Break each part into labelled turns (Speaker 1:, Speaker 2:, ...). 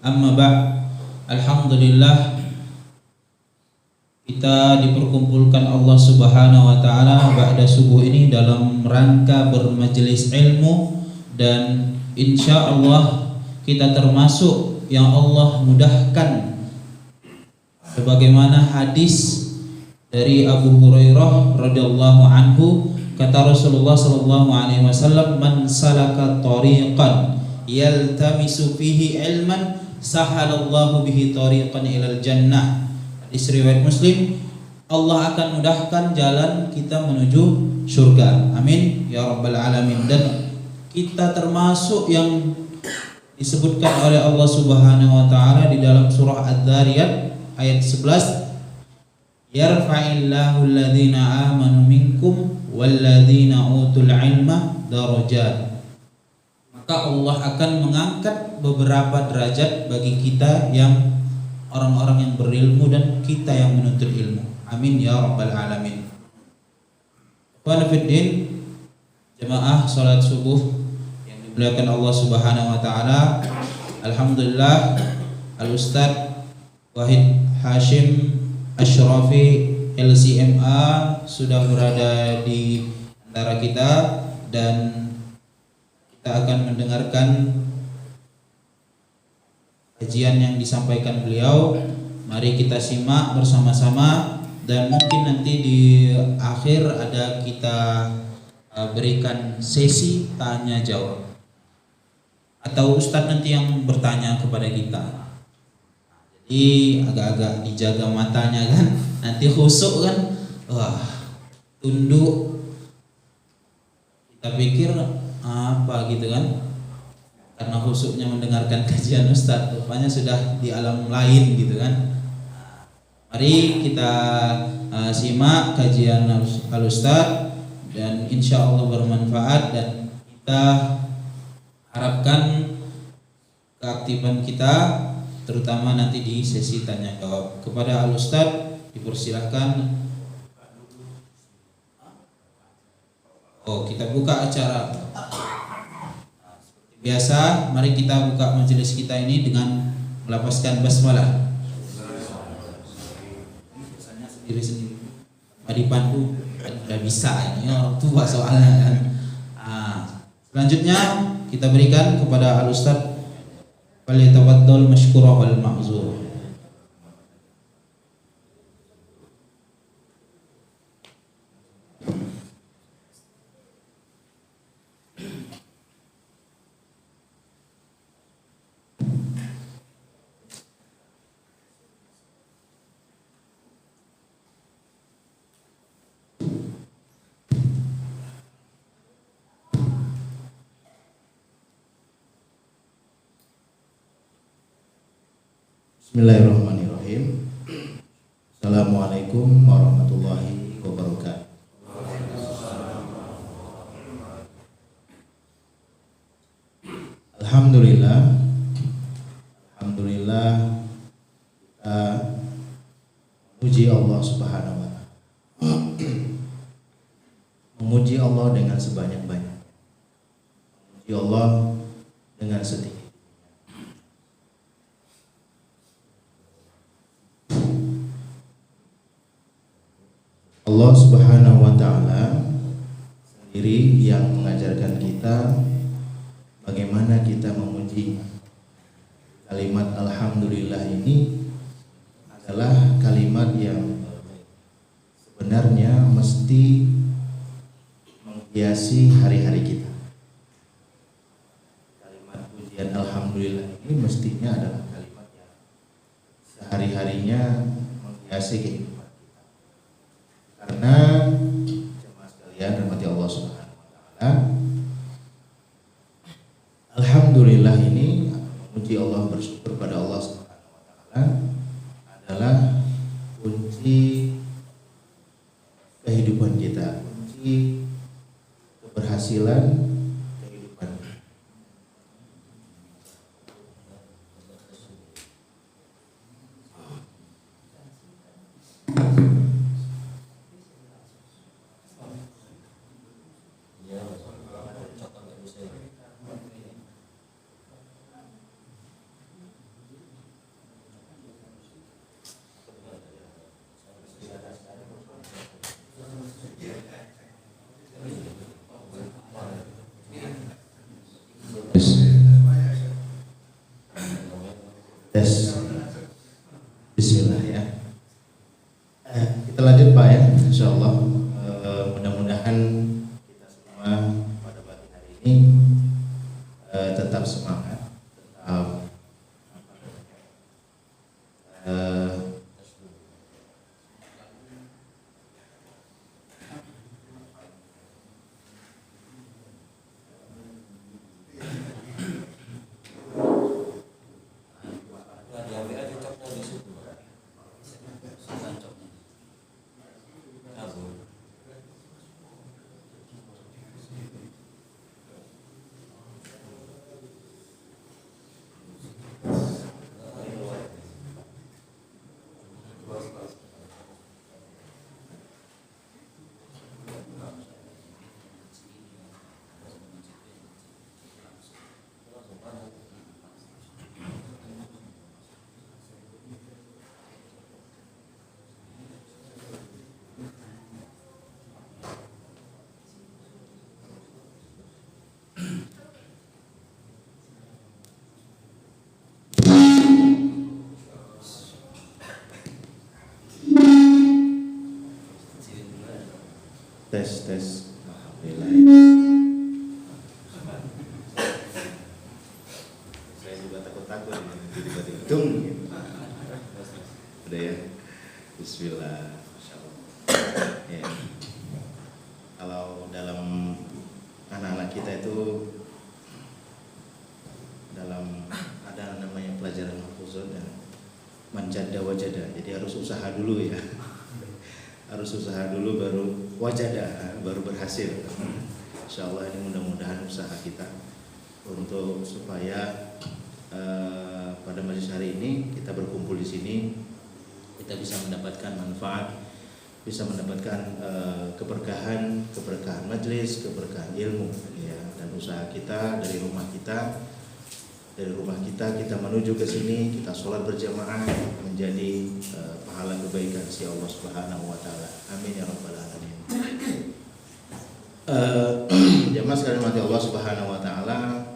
Speaker 1: Amma ba'd. Alhamdulillah, kita diperkumpulkan Allah Subhanahu wa taala ba'da subuh ini dalam rangka bermajelis ilmu, dan insya Allah kita termasuk yang Allah mudahkan, sebagaimana hadis dari Abu Hurairah radhiyallahu anhu, kata Rasulullah sallallahu alaihi wasallam, "Man salaka tariqan yaltamisu fihi ilman sahalallahu bihi tariqan ilal jannah." Hadis riwayat Muslim. Allah akan mudahkan jalan kita menuju surga. Amin ya rabbal alamin. Dan kita termasuk yang disebutkan oleh Allah Subhanahu wa taala di dalam surah Adz-Dzariyat ayat 11, "Yarfa'illahu alladhina amanu minkum walladhina utul ilma darajat." Maka Allah akan mengangkat beberapa derajat bagi kita yang orang-orang yang berilmu dan kita yang menuntut ilmu. Amin ya rabbal alamin. Wa nafiddin, jemaah salat subuh yang dimuliakan Allah Subhanahu wa taala. Alhamdulillah, Al-Ustaz Wahid Hashim Asyrafi LCMA sudah berada di antara kita, dan kita akan mendengarkan kajian yang disampaikan beliau. Mari kita simak bersama-sama, dan mungkin nanti di akhir ada kita berikan sesi tanya jawab, atau Ustadz nanti yang bertanya kepada kita. Jadi agak-agak dijaga matanya kan, nanti khusuk kan, wah tunduk, kita pikir apa gitu kan, karena khusuknya mendengarkan kajian Ustadz, rupanya sudah di alam lain gitu kan. Mari kita simak kajian Al-Ustadz, dan insya Allah bermanfaat, dan kita harapkan keaktifan kita terutama nanti di sesi tanya jawab. Kepada Al-Ustadz dipersilahkan. Kita buka acara. Seperti biasa, mari kita buka majelis kita ini dengan melafazkan basmalah. Biasanya sendiri-sendiri. Mari pandu, sudah bisa ini orang tua soalnya kan. Selanjutnya kita berikan kepada Al-Ustadz, falyatafaddal mashkura wal ma'zur.
Speaker 2: Bismillahirrahmanirrahim. Assalamualaikum warahmatullahi wabarakatuh. Alhamdulillah kita memuji Allah Subhanahu wa taala. Memuji Allah dengan sebanyak-banyak. Memuji Allah dengan setinggi. Allah Subhanahu wa taala sendiri yang mengajarkan kita bagaimana kita memuji. Kalimat alhamdulillah ini adalah kalimat yang sebenarnya mesti menghiasi hari-hari kita. Kalimat pujian alhamdulillah ini mestinya adalah kalimat yang sehari-harinya menghiasi kehidupan. Karena jemaah sekalian rahmati Allah Subhanahu wa taala, alhamdulillah ini, memuji Allah, bersyukur pada Allah Subhanahu wa taala adalah kunci kehidupan kita, kunci keberhasilan kehidupan. Tes. Bismillah ya. Kita lanjut Pak ya, insyaallah. Mudah-mudahan kita semua pada pagi hari ini tetap semangat, tetap tes. Saya juga takut-takut tiba-tiba dung gitu. Udah ya. Bismillah. Masyaallah. Ya. Kalau dalam anak-anak kita itu dalam ada namanya pelajaran mahfuzun dan manjada wajada. Jadi harus usaha dulu ya. Harus usaha dulu baru wajadah, baru berhasil. Insyaallah ini mudah-mudahan usaha kita untuk supaya pada majelis hari ini kita berkumpul di sini, kita bisa mendapatkan manfaat, bisa mendapatkan keberkahan majelis, keberkahan ilmu ya. Dan usaha kita dari rumah kita kita menuju ke sini, kita sholat berjamaah menjadi pahala kebaikan si Allah Subhanahu wa taala. Amin ya rabbal alamin. Jamaah sekalian mati Allah Subhanahu wa taala.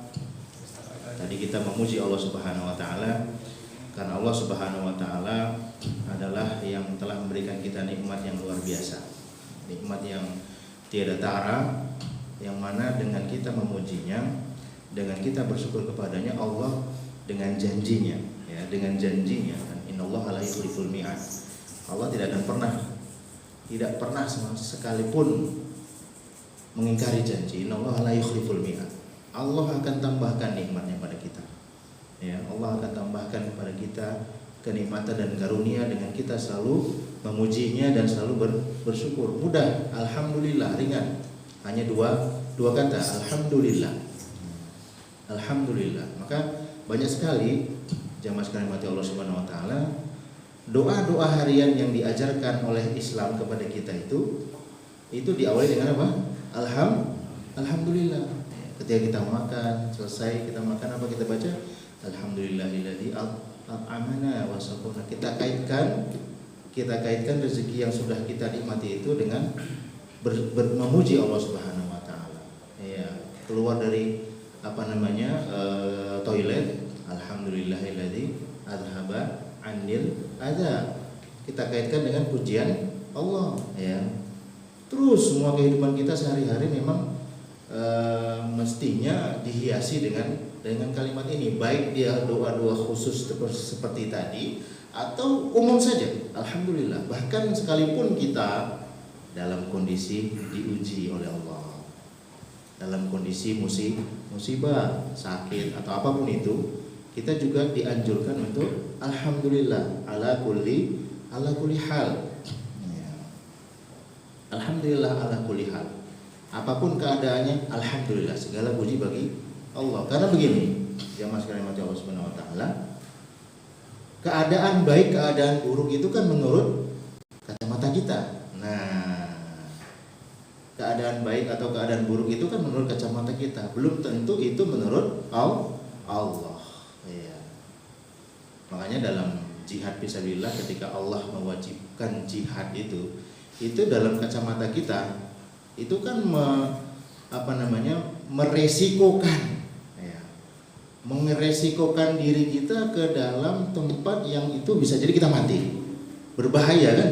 Speaker 2: Tadi kita memuji Allah Subhanahu wa taala karena Allah Subhanahu wa taala adalah yang telah memberikan kita nikmat yang luar biasa. Nikmat yang tiada tara, yang mana dengan kita memujinya, dengan kita bersyukur kepadanya, Allah dengan janjinya ya, dengan janjinya kan innallaha la yukhliful mi'ad. Allah tidak pernah sama sekalipun mengingkari janji. Innallaha la yukhliful mi'ad. Allah akan tambahkan nikmatnya pada kita. Ya, Allah akan tambahkan kepada kita kenikmatan dan karunia dengan kita selalu memujinya dan selalu bersyukur. Mudah, alhamdulillah, ringan. Hanya dua kata, alhamdulillah. Alhamdulillah. Maka banyak sekali jamaah sekalian mati Allah Subhanahu wa taala, doa-doa harian yang diajarkan oleh Islam kepada kita itu diawali dengan apa? Alhamdulillah. Ketika kita makan, selesai kita makan apa kita baca? Alhamdulillahilladzi at'amana wa saqana. Kita kaitkan rezeki yang sudah kita nikmati itu dengan memuji Allah Subhanahu wa taala. Ya, keluar dari toilet, alhamdulillahilladzi adhaba 'anil adza. Kita kaitkan dengan pujian Allah ya. Terus semua kehidupan kita sehari-hari memang mestinya dihiasi dengan kalimat ini, baik dia doa-doa khusus seperti tadi atau umum saja, alhamdulillah. Bahkan sekalipun kita dalam kondisi diuji oleh Allah, dalam kondisi musibah, sakit atau apapun itu, kita juga dianjurkan untuk alhamdulillah ala kulli hal. Ya. Alhamdulillah ala kulli hal. Apapun keadaannya, alhamdulillah, segala puji bagi Allah. Karena begini, jamaah sekalian mati Allah Subhanahu wa taala, keadaan baik, keadaan buruk itu kan menurut kacamata kita. Nah, keadaan baik atau keadaan buruk itu kan menurut kacamata kita, belum tentu itu menurut Allah. Ya. Makanya dalam jihad fisabilillah, ketika Allah mewajibkan jihad itu dalam kacamata kita itu kan meresikokan, ya. meresikokan diri kita ke dalam tempat yang itu bisa jadi kita mati, berbahaya kan,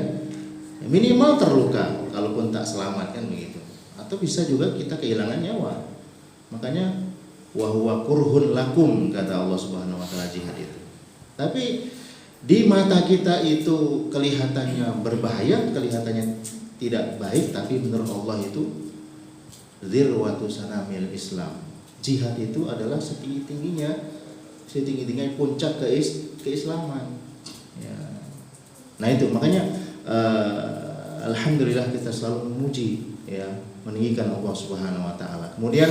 Speaker 2: minimal terluka kalaupun tak selamat kan begitu, atau bisa juga kita kehilangan nyawa. Makanya wa huwa kurhun lakum, kata Allah Subhanahu wa taala jihad itu. Tapi di mata kita itu kelihatannya berbahaya, kelihatannya tidak baik, tapi menurut Allah itu dzirwatu sanamil Islam. Jihad itu adalah setinggi-tingginya puncak keislaman. Ya. Nah itu makanya alhamdulillah kita selalu memuji, ya, meninggikan Allah Subhanahu wa taala. Kemudian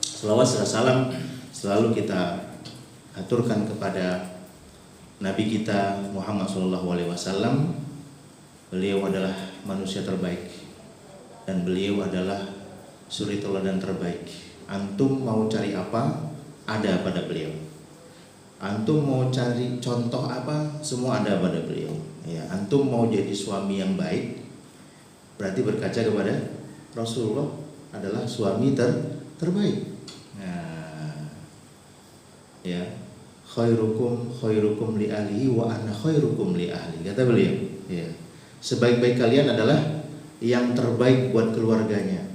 Speaker 2: selawat serta salam selalu kita aturkan kepada Nabi kita Muhammad SAW. Beliau adalah manusia terbaik dan beliau adalah suri teladan terbaik. Antum mau cari apa, ada pada beliau. Antum mau cari contoh apa, semua ada pada beliau. Ya, antum mau jadi suami yang baik, berarti berkaca kepada Rasulullah adalah suami terbaik. Nah, ya, khairukum li ahlihi wa ana khairukum li ahli, kata beliau. Ya, sebaik-baik kalian adalah yang terbaik buat keluarganya,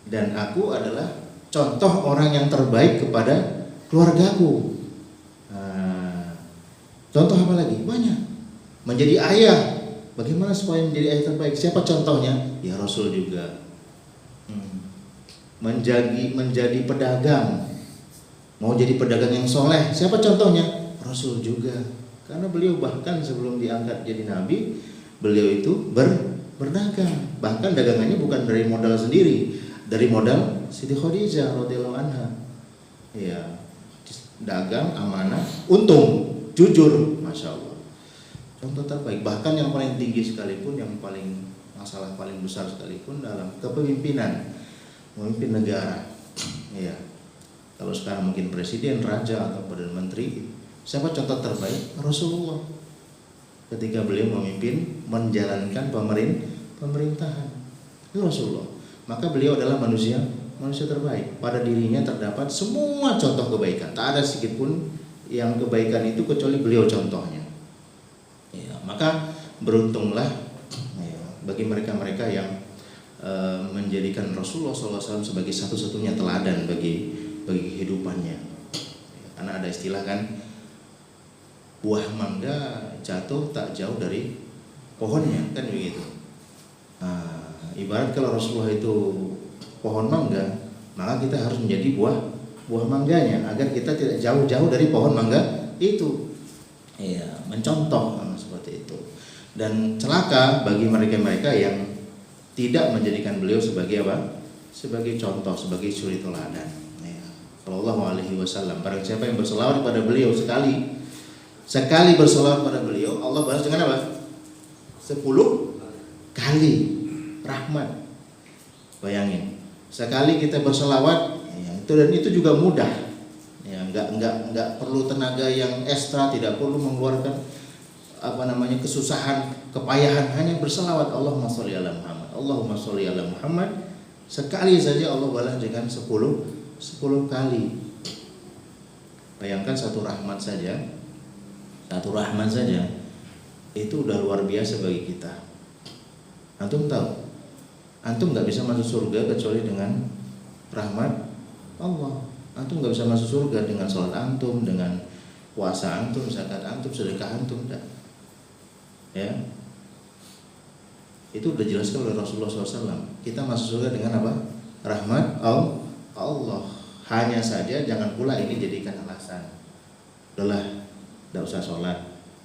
Speaker 2: dan aku adalah contoh orang yang terbaik kepada keluargaku. Nah, contoh apa lagi? Banyak. Menjadi ayah, bagaimana supaya menjadi ayah terbaik? Siapa contohnya? Ya Rasul juga. Menjadi pedagang, mau jadi pedagang yang soleh, siapa contohnya? Rasul juga. Karena beliau bahkan sebelum diangkat jadi nabi, beliau itu berdagang. Bahkan dagangannya bukan dari modal sendiri, dari modal Siti Khadijah radhiyallahu anha. Ya, dagang amanah, untung, jujur, masya Allah. Contoh terbaik. Bahkan yang paling tinggi sekalipun, yang paling masalah paling besar sekalipun dalam kepemimpinan, memimpin negara. Ya, kalau sekarang mungkin presiden, raja atau perdana menteri, siapa contoh terbaik? Rasulullah. Ketika beliau memimpin, menjalankan pemerintahan, itu Rasulullah. Maka beliau adalah manusia terbaik. Pada dirinya terdapat semua contoh kebaikan. Tak ada sedikit pun yang kebaikan itu kecuali beliau contohnya. Ya, maka beruntunglah, ya, bagi mereka-mereka yang menjadikan Rasulullah SAW sebagai satu-satunya teladan bagi kehidupannya. Ya, karena ada istilah kan, buah mangga jatuh tak jauh dari pohonnya, kan begitu. Nah, ibarat kalau Rasulullah itu pohon mangga, maka kita harus menjadi buah mangganya agar kita tidak jauh-jauh dari pohon mangga itu. Iya, mencontoh seperti itu. Dan celaka bagi mereka-mereka yang tidak menjadikan beliau sebagai apa? Sebagai contoh, sebagai suri teladan. Ya. Sallallahu alaihi wasallam. Barang siapa yang berselawat kepada beliau sekali berselawat pada beliau, Allah balas dengan apa? 10 kali rahmat. Bayangin, sekali kita berselawat, ya, itu juga mudah. Ya, enggak perlu tenaga yang ekstra, tidak perlu mengeluarkan kesusahan, kepayahan, hanya berselawat Allahumma sholli ala Muhammad, Allahumma sholli ala Muhammad. Sekali saja Allah balas dengan 10 kali. Bayangkan satu rahmat saja itu udah luar biasa bagi kita. Antum tahu, antum nggak bisa masuk surga kecuali dengan rahmat Allah. Antum nggak bisa masuk surga dengan sholat antum, dengan puasa antum, zakat antum, sedekah antum, enggak. Ya, itu udah jelaskan oleh Rasulullah SAW. Kita masuk surga dengan apa? Rahmat Allah. Hanya saja jangan pula ini jadikan alasan. Udahlah, tidak usah sholat,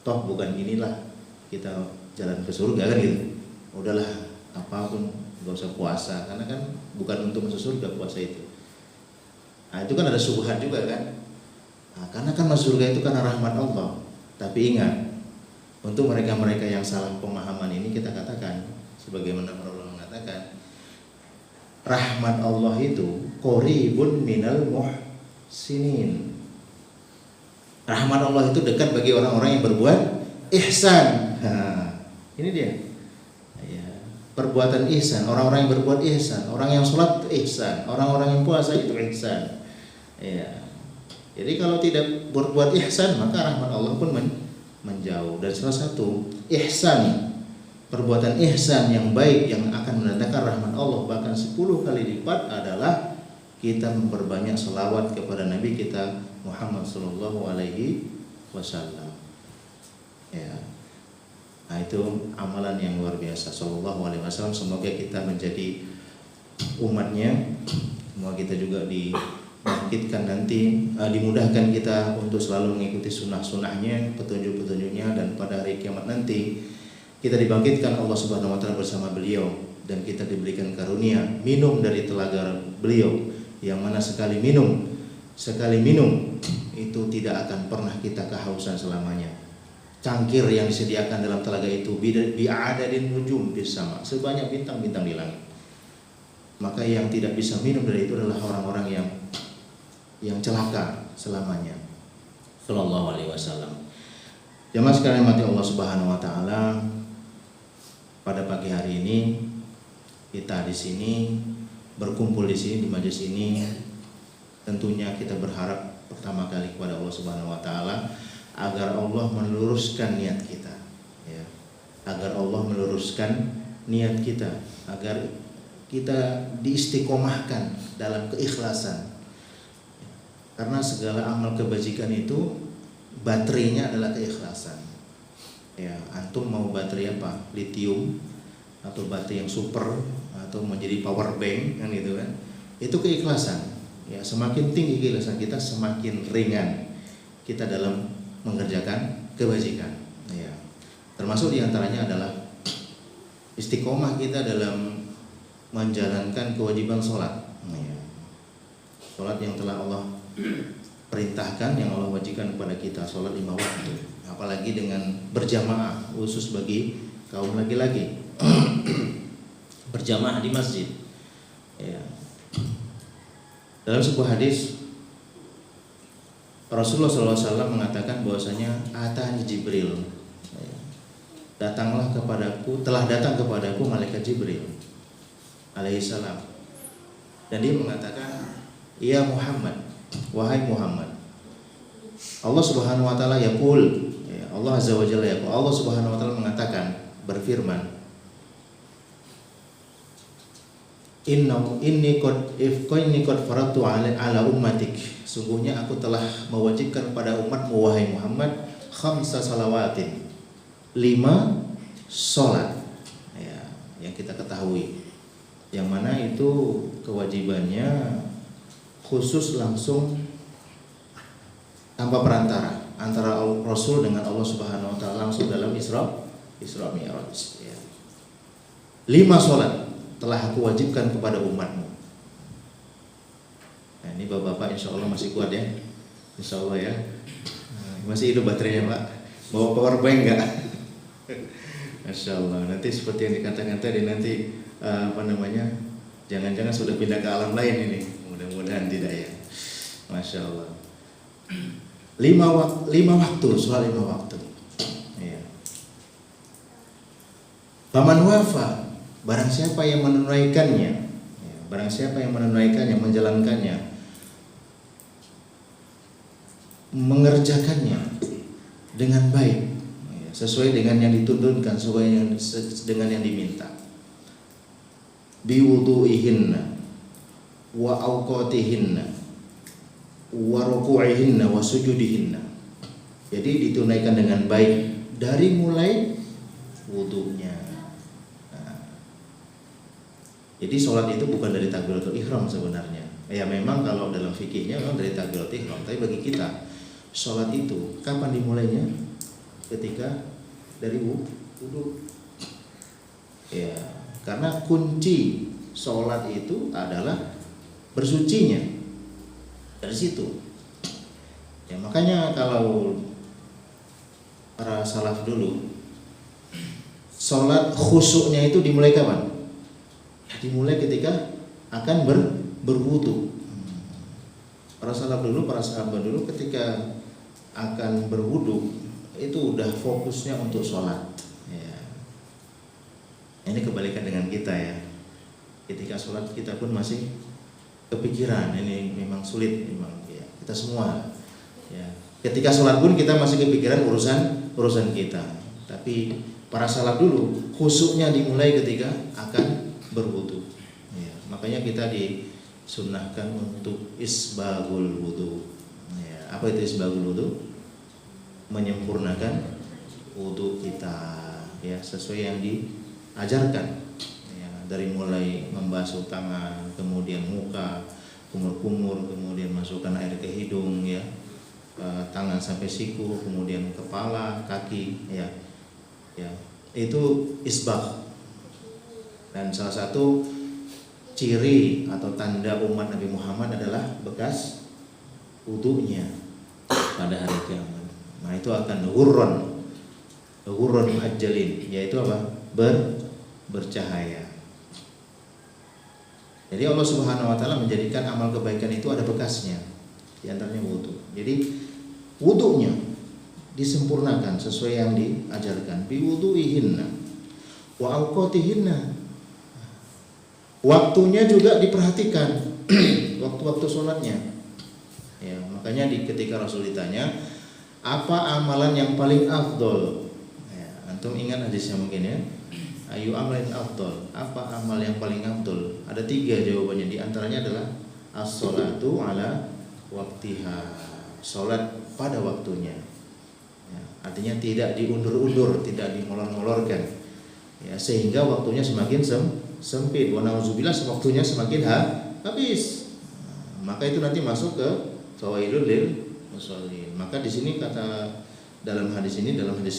Speaker 2: toh bukan inilah kita jalan ke surga kan gitu. Udahlah, apapun nggak usah puasa, karena kan bukan untuk masuk surga puasa itu. Nah itu kan ada subhat juga kan. Nah, karena kan masuk surga itu karena rahmat Allah. Tapi ingat, untuk mereka-mereka yang salah pemahaman ini kita katakan, sebagaimana para ulama mengatakan, rahmat Allah itu qoribun minal muhsinin. Rahmat Allah itu dekat bagi orang-orang yang berbuat ihsan. Nah, ini dia. Ya, perbuatan ihsan, orang-orang yang berbuat ihsan, orang yang sholat itu ihsan, orang-orang yang puasa itu ihsan. Ya. Jadi kalau tidak berbuat ihsan, maka rahmat Allah pun menjauh. Dan salah satu ihsan, perbuatan ihsan yang baik yang akan mendatangkan rahmat Allah bahkan 10 kali lipat adalah kita memperbanyak selawat kepada Nabi kita Muhammad sallallahu alaihi wasallam. Ya. Nah, itu amalan yang luar biasa sallallahu alaihi wasallam. Semoga kita menjadi umatnya. Semoga kita juga dibangkitkan nanti, dimudahkan kita untuk selalu mengikuti sunnah-sunnahnya, petunjuk-petunjuknya, dan pada hari kiamat nanti kita dibangkitkan Allah Subhanahu wa taala bersama beliau dan kita diberikan karunia minum dari telaga beliau yang mana sekali minum itu tidak akan pernah kita kehausan selamanya. Cangkir yang disediakan dalam telaga itu bi'adadin nujum bis sama, sebanyak bintang-bintang di langit. Maka yang tidak bisa minum dari itu adalah orang-orang yang celaka selamanya. Sallallahu alaihi wasallam. Jamaah sekalian mati Allah Subhanahu wa taala, pada pagi hari ini kita di sini berkumpul di sini di majelis ini, tentunya kita berharap pertama kali kepada Allah Subhanahu wa taala agar Allah meluruskan niat kita, ya. Agar Allah meluruskan niat kita, agar kita diistiqomahkan dalam keikhlasan. Karena segala amal kebajikan itu baterainya adalah keikhlasan. Ya, antum mau baterai apa? Lithium atau baterai yang super atau menjadi power bank kan gitu kan. Itu keikhlasan. Ya, semakin tinggi keikhlasan kita, semakin ringan kita dalam mengerjakan kebajikan. Ya. Termasuk diantaranya adalah istiqomah kita dalam menjalankan kewajiban sholat. Ya. Sholat yang telah Allah perintahkan, yang Allah wajibkan kepada kita, sholat 5 waktu. Apalagi dengan berjamaah, khusus bagi kaum laki-laki berjamaah di masjid. Ya. Dalam sebuah hadis Rasulullah SAW mengatakan bahwasanya atani Jibril, telah datang kepadaku malaikat Jibril alaihissalam, dan dia mengatakan, ya Muhammad, wahai Muhammad, Allah Subhanahu wa taala yaqul, ya, Allah Azza wa Jalla yaqul, Allah Subhanahu wa taala mengatakan, berfirman, inni qad faratu ala ummatik, sungguhnya aku telah mewajibkan pada umatmu wahai Muhammad 5 salawatin, 5 salat, ya, yang kita ketahui, yang mana itu kewajibannya khusus langsung tanpa perantara antara Rasul dengan Allah Subhanahu wa taala, langsung dalam Isra Mi'raj, ya. 5 salat telah aku wajibkan kepada umatmu. Nah, ini bapak-bapak insya Allah masih kuat ya, insya Allah ya. Masih hidup baterainya Pak, bawa power bank enggak? Masya Allah. Nanti seperti yang dikatakan tadi, nanti jangan-jangan sudah pindah ke alam lain ini. Mudah-mudahan tidak ya. Masya Allah. 5 waktu, soal 5 waktu. Ya. Faman wafa, barang siapa yang menunaikannya, ya, barang siapa yang menunaikannya, menjalankannya, mengerjakannya dengan baik, ya, sesuai dengan yang dituntunkan, sesuai dengan yang diminta, biwudu'ihinna wa awqatihinna wa ruku'ihinna wa sujudihinna. Jadi ditunaikan dengan baik dari mulai wudunya. Jadi sholat itu bukan dari takbiratul ihram sebenarnya. Ya memang kalau dalam fikihnya memang dari takbiratul ihram, tapi bagi kita sholat itu kapan dimulainya? Ketika dari wudu. Ya, karena kunci sholat itu adalah bersucinya dari situ. Ya makanya kalau para salaf dulu sholat khusyuknya itu dimulai kapan? Dimulai ketika akan berwudu. Para sahabat dulu ketika akan berwudu itu udah fokusnya untuk sholat. Ya. Ini kebalikan dengan kita ya. Ketika sholat kita pun masih kepikiran, ini memang sulit memang ya. Kita semua Ketika sholat pun kita masih kepikiran urusan kita. Tapi para salaf dulu khusyuknya dimulai ketika akan berwudu. Ya, makanya kita disunnahkan untuk isbagul wudu. Ya, apa itu isbagul wudu? Menyempurnakan wudu kita, ya, sesuai yang diajarkan. Ya, dari mulai membasuh tangan, kemudian muka, kumur-kumur, kemudian masukkan air ke hidung, ya, tangan sampai siku, kemudian kepala, kaki, ya, itu isbagh. Dan salah satu ciri atau tanda umat Nabi Muhammad adalah bekas wudunya pada hari kiamat. Nah, itu akan ghurran muhajjalin, yaitu apa? Bercahaya. Jadi Allah Subhanahu wa taala menjadikan amal kebaikan itu ada bekasnya, di antaranya wudu. Jadi wudunya disempurnakan sesuai yang diajarkan. Bi wudu'ihinna wa awqatihinna. Waktunya juga diperhatikan, waktu-waktu sholatnya. Ya, makanya ketika Rasul ditanya, apa amalan yang paling afdol? Ya, antum ingat hadisnya mungkin ya. Ayu amalin afdol. Apa amal yang paling afdol? Ada 3 jawabannya. Di antaranya adalah as-sholatu ala waktiha. Sholat pada waktunya. Ya, artinya tidak diundur-undur, tidak dimolor-molorkan. Ya, sehingga waktunya semakin sempit. Wa na'udzubillah, waktunya semakin habis. Nah, maka itu nanti masuk ke fawailul lil musallin. Maka di sini kata dalam hadis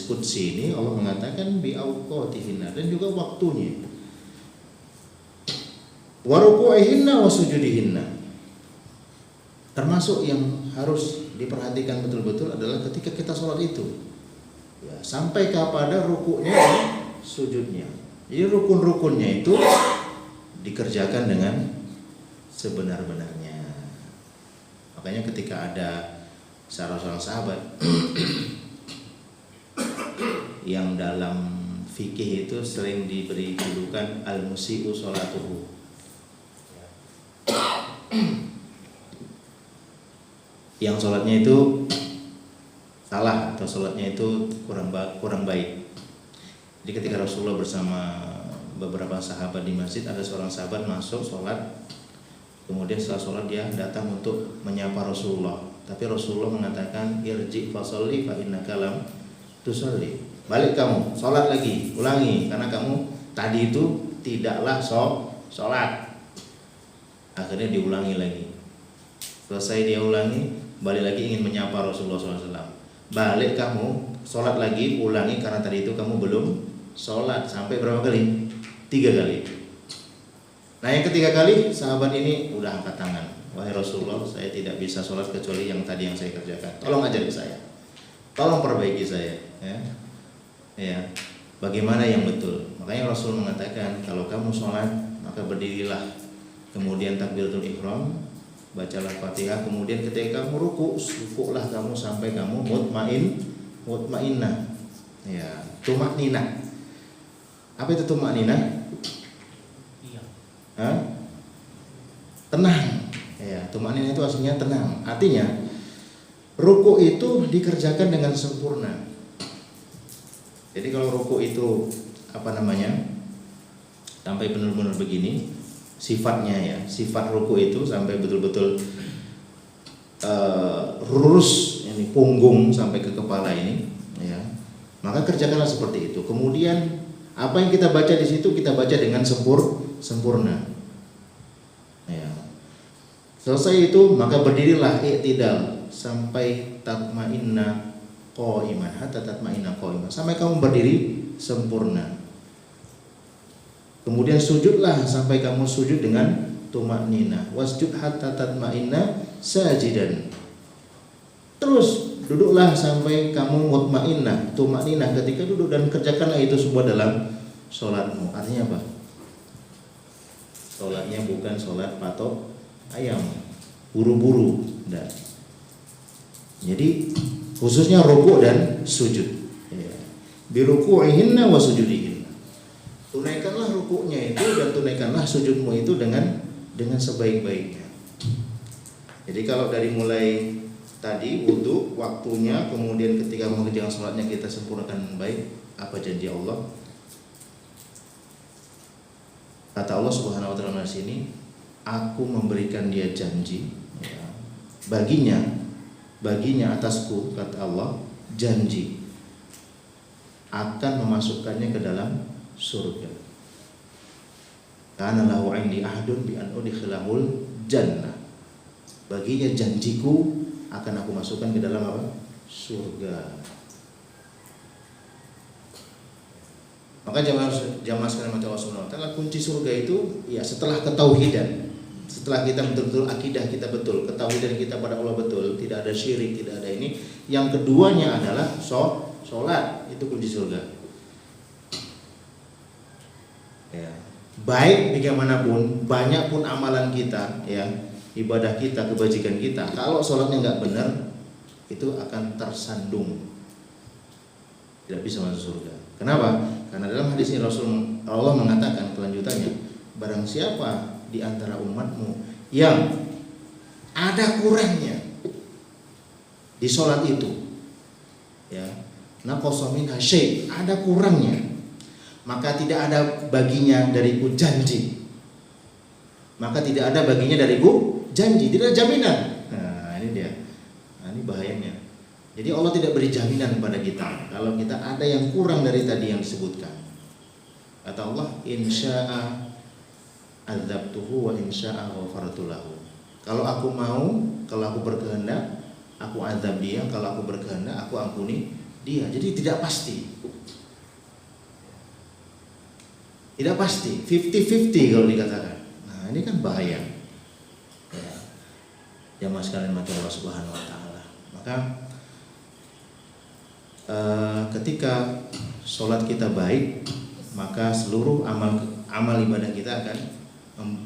Speaker 2: qudsi ini Allah mengatakan bi awqatihinna, dan juga waktunya. Wa ruku'ihinna wa sujudihinna. Termasuk yang harus diperhatikan betul-betul adalah ketika kita sholat itu, ya, sampai kepada rukuknya dan sujudnya. Jadi rukun-rukunnya itu dikerjakan dengan sebenar-benarnya. Makanya ketika ada salah seorang sahabat yang dalam fikih itu sering diberi julukan al-musi'u sholatuhu, yang sholatnya itu salah atau sholatnya itu kurang baik. Jadi ketika Rasulullah bersama beberapa sahabat di masjid, ada seorang sahabat masuk sholat, kemudian setelah sholat dia datang untuk menyapa Rasulullah. Tapi Rasulullah mengatakan, irji fasolli fa innaka lam tusolli. Balik kamu, sholat lagi, ulangi, karena kamu tadi itu tidaklah sholat. Akhirnya diulangi lagi. Selesai dia ulangi, balik lagi ingin menyapa Rasulullah SAW. Balik kamu, sholat lagi, ulangi, karena tadi itu kamu belum sholat. Sampai berapa kali? 3 kali. Nah, yang ketiga kali sahabat ini udah angkat tangan. Wahai Rasulullah, saya tidak bisa sholat kecuali yang tadi yang saya kerjakan. Tolong ajari saya, tolong perbaiki saya. Ya, bagaimana yang betul? Makanya Rasul mengatakan, kalau kamu sholat maka berdirilah, kemudian takbiratul ihram, bacalah Fatihah, kemudian ketika kamu rukuklah kamu sampai kamu mutmainnah. Ya, tumakninah. Apa itu tumakninah? Tenang. Ya, tumakninah itu aslinya tenang. Artinya ruku itu dikerjakan dengan sempurna. Jadi kalau ruku itu sampai benar-benar begini sifatnya, ya, sifat ruku itu sampai betul-betul lurus ini punggung sampai ke kepala ini, ya. Maka kerjakanlah seperti itu. Kemudian apa yang kita baca di situ kita baca dengan sempurna. Ya. Selesai itu maka berdirilah i'tidal sampai tatma'inna qa'iman, hatta tatma'inna qa'iman, sampai kamu berdiri sempurna. Kemudian sujudlah sampai kamu sujud dengan tumakninah. Wasjud hatta tatma'inna sajidan. Terus duduklah sampai kamu mutmainnah, tumakninah ketika duduk, dan kerjakanlah itu semua dalam sholatmu. Artinya apa? Sholatnya bukan sholat patok ayam, buru-buru, enggak. Jadi khususnya rukuk dan sujud. Ya. Biruku'ihinna wa sujudihinna. Tunaikanlah rukuknya itu dan tunaikanlah sujudmu itu dengan sebaik-baiknya. Jadi kalau dari mulai tadi wudu waktunya, kemudian ketika mengerjakan sholatnya kita sempurnakan dengan baik. Apa janji Allah? Kata Allah Subhanahu wa taala di sini, aku memberikan dia janji, ya, baginya atasku, kata Allah, janji akan memasukkannya ke dalam surga. Kana lahu 'indi ahdun bi an udkhilahul jannah. Baginya janjiku akan aku masukkan ke dalam apa? Surga. Maka jamaah sekalian mati Allah Subhanahu wa taala, kunci surga itu ya setelah ketauhidan. Setelah kita betul-betul akidah kita betul, ketauhidan kita pada Allah betul, tidak ada syirik, tidak ada ini. Yang keduanya adalah sholat, itu kunci surga. Ya. Baik bagaimanapun, banyak pun amalan kita, ya, ibadah kita, kebajikan kita, kalau sholatnya nggak benar, itu akan tersandung, tidak bisa masuk surga. Kenapa? Karena dalam hadis ini Allah mengatakan kelanjutannya, barang siapa di antara umatmu yang ada kurangnya di sholat itu, ya, naqasa minha syai', ada kurangnya, maka tidak ada baginya dariku janji. Maka tidak ada baginya dariku janji, tidak ada jaminan. Nah, ini dia. Nah, ini bahayanya. Jadi Allah tidak beri jaminan kepada kita kalau kita ada yang kurang dari tadi yang disebutkan. Kata Allah, insya'a adzabtuhu wa insya'a ghafartu lahu. Kalau aku mau, kalau aku berkehendak, aku azab dia, kalau aku berkehendak, aku ampuni dia. Jadi tidak pasti. Tidak pasti, 50-50 kalau dikatakan. Nah, ini kan bahaya. Ya. Jamaah sekalian mati Allah Subhanahu wa taala. Maka ketika sholat kita baik, maka seluruh amal ibadah kita akan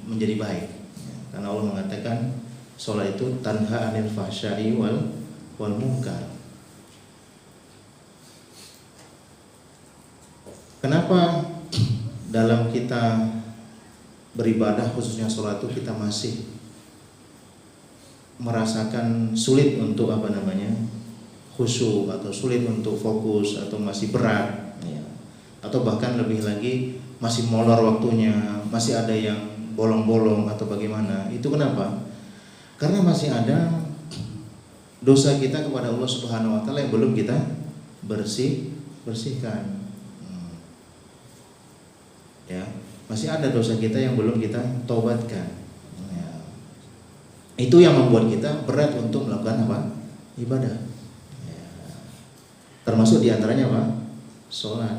Speaker 2: menjadi baik. Karena Allah mengatakan sholat itu tanha anil fahsya'i wal munkar. Kenapa dalam kita beribadah khususnya sholat itu kita masih merasakan sulit untuk khusyuk atau sulit untuk fokus atau masih berat, ya. Atau bahkan lebih lagi masih molor waktunya, masih ada yang bolong-bolong atau bagaimana? Itu kenapa? Karena masih ada dosa kita kepada Allah Subhanahu wa taala yang belum kita bersihkan. Ya, masih ada dosa kita yang belum kita taubatkan. Ya. Itu yang membuat kita berat untuk melakukan ibadah. Termasuk diantaranya sholat.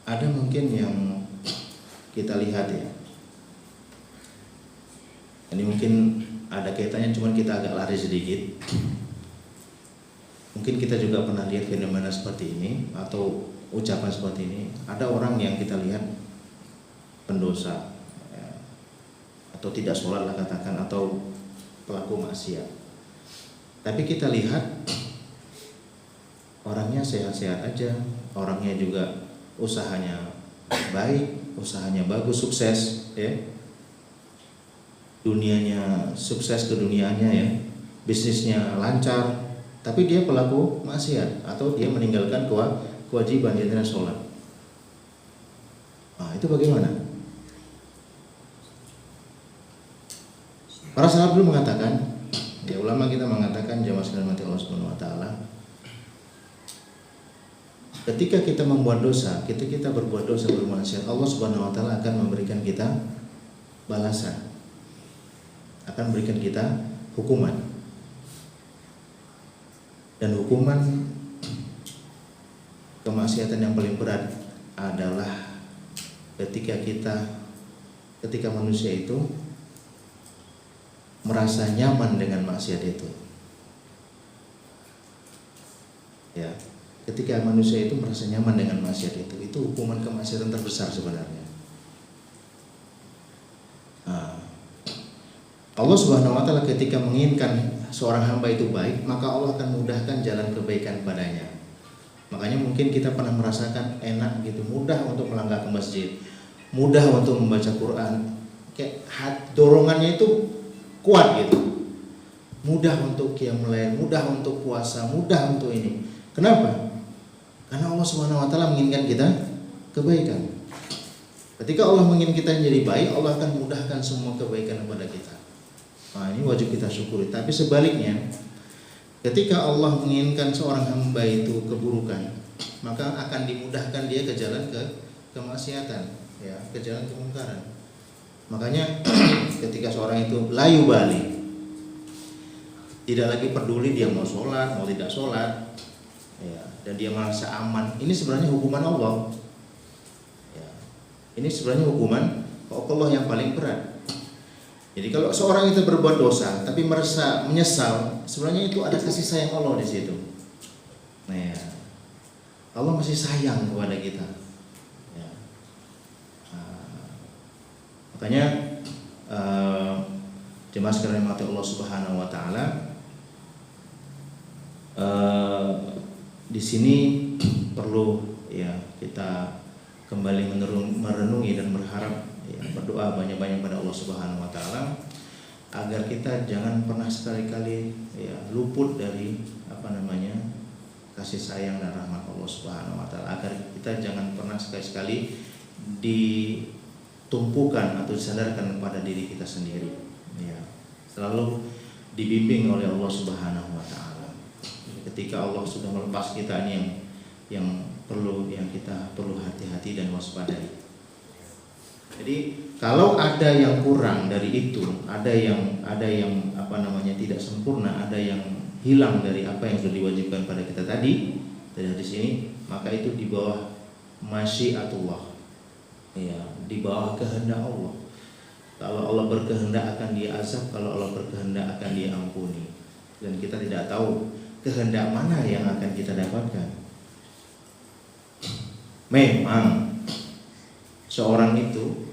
Speaker 2: Ada mungkin yang kita lihat, ya. Ini mungkin ada kaitannya, cuman kita agak lari sedikit. Mungkin kita juga pernah lihat fenomena seperti ini atau ucapan seperti ini. Ada orang yang kita lihat pendosa, atau tidak sholat lah katakan, atau pelaku maksiat. Tapi kita lihat orangnya sehat-sehat aja, orangnya juga usahanya baik, usahanya bagus, sukses, ya. Dunianya sukses, keduniaannya, ya, bisnisnya lancar, tapi dia pelaku maksiat atau dia meninggalkan kewajiban di antara sholat. Nah, itu bagaimana? Para sahabat dulu mengatakan, ya, ulama kita mengatakan, jamaah sekalian mati Allah Subhanahu wa taala, ketika kita membuat dosa, ketika kita berbuat dosa, bermaksiat, Allah Subhanahu wa taala akan memberikan kita balasan, akan memberikan kita hukuman. Dan hukuman kemaksiatan yang paling berat adalah ketika manusia itu merasa nyaman dengan maksiat itu. Ya, ketika manusia itu merasa nyaman dengan maksiat itu hukuman kemaksiatan terbesar sebenarnya. Nah, Allah Subhanahu wa taala ketika menginginkan seorang hamba itu baik, maka Allah akan mudahkan jalan kebaikan padanya. Makanya mungkin kita pernah merasakan enak gitu, mudah untuk melangkah ke masjid, mudah untuk membaca Quran, kayak dorongannya itu kuat gitu, mudah untuk qiyamul lail, mudah untuk puasa, mudah untuk ini. Kenapa? Karena Allah Subhanahu wa taala menginginkan kita kebaikan. Ketika Allah menginginkan kita menjadi baik, Allah akan mudahkan semua kebaikan kepada kita. Nah, ini wajib kita syukuri. Tapi sebaliknya, ketika Allah menginginkan seorang hamba itu keburukan, maka akan dimudahkan dia ke jalan kemaksiatan, ya, ke jalan kemungkaran. Makanya ketika seorang itu layu bali, tidak lagi peduli dia mau sholat, mau tidak sholat, ya, dan dia merasa aman, ini sebenarnya hukuman Allah. Ya, ini sebenarnya hukuman Allah yang paling berat. Jadi kalau seorang itu berbuat dosa tapi merasa menyesal, sebenarnya itu ada kasih sayang Allah di situ. Nah, ya, Allah masih sayang kepada kita. Ya. Makanya jemaah sekalian rahmati Allah Subhanahu wa taala, di sini perlu ya kita kembali merenungi dan berharap, ya, berdoa banyak-banyak pada Allah Subhanahu wa taala agar kita jangan pernah sekali-kali ya luput dari kasih sayang dan rahmat Allah Subhanahu wa taala, agar kita jangan pernah sekali-sekali ditumpukan atau disandarkan pada diri kita sendiri, ya. Selalu dibimbing oleh Allah Subhanahu wa taala. Ketika Allah sudah melepas kita, ini yang kita perlu hati-hati dan waspadai. Jadi kalau ada yang kurang dari itu, ada yang tidak sempurna, ada yang hilang dari apa yang sudah diwajibkan pada kita tadi dari hadis ini, maka itu di bawah masyiatullah, ya, di bawah kehendak Allah. Kalau Allah berkehendak akan dia azab, kalau Allah berkehendak akan dia ampuni, dan kita tidak tahu kehendak mana yang akan kita dapatkan. Memang seorang itu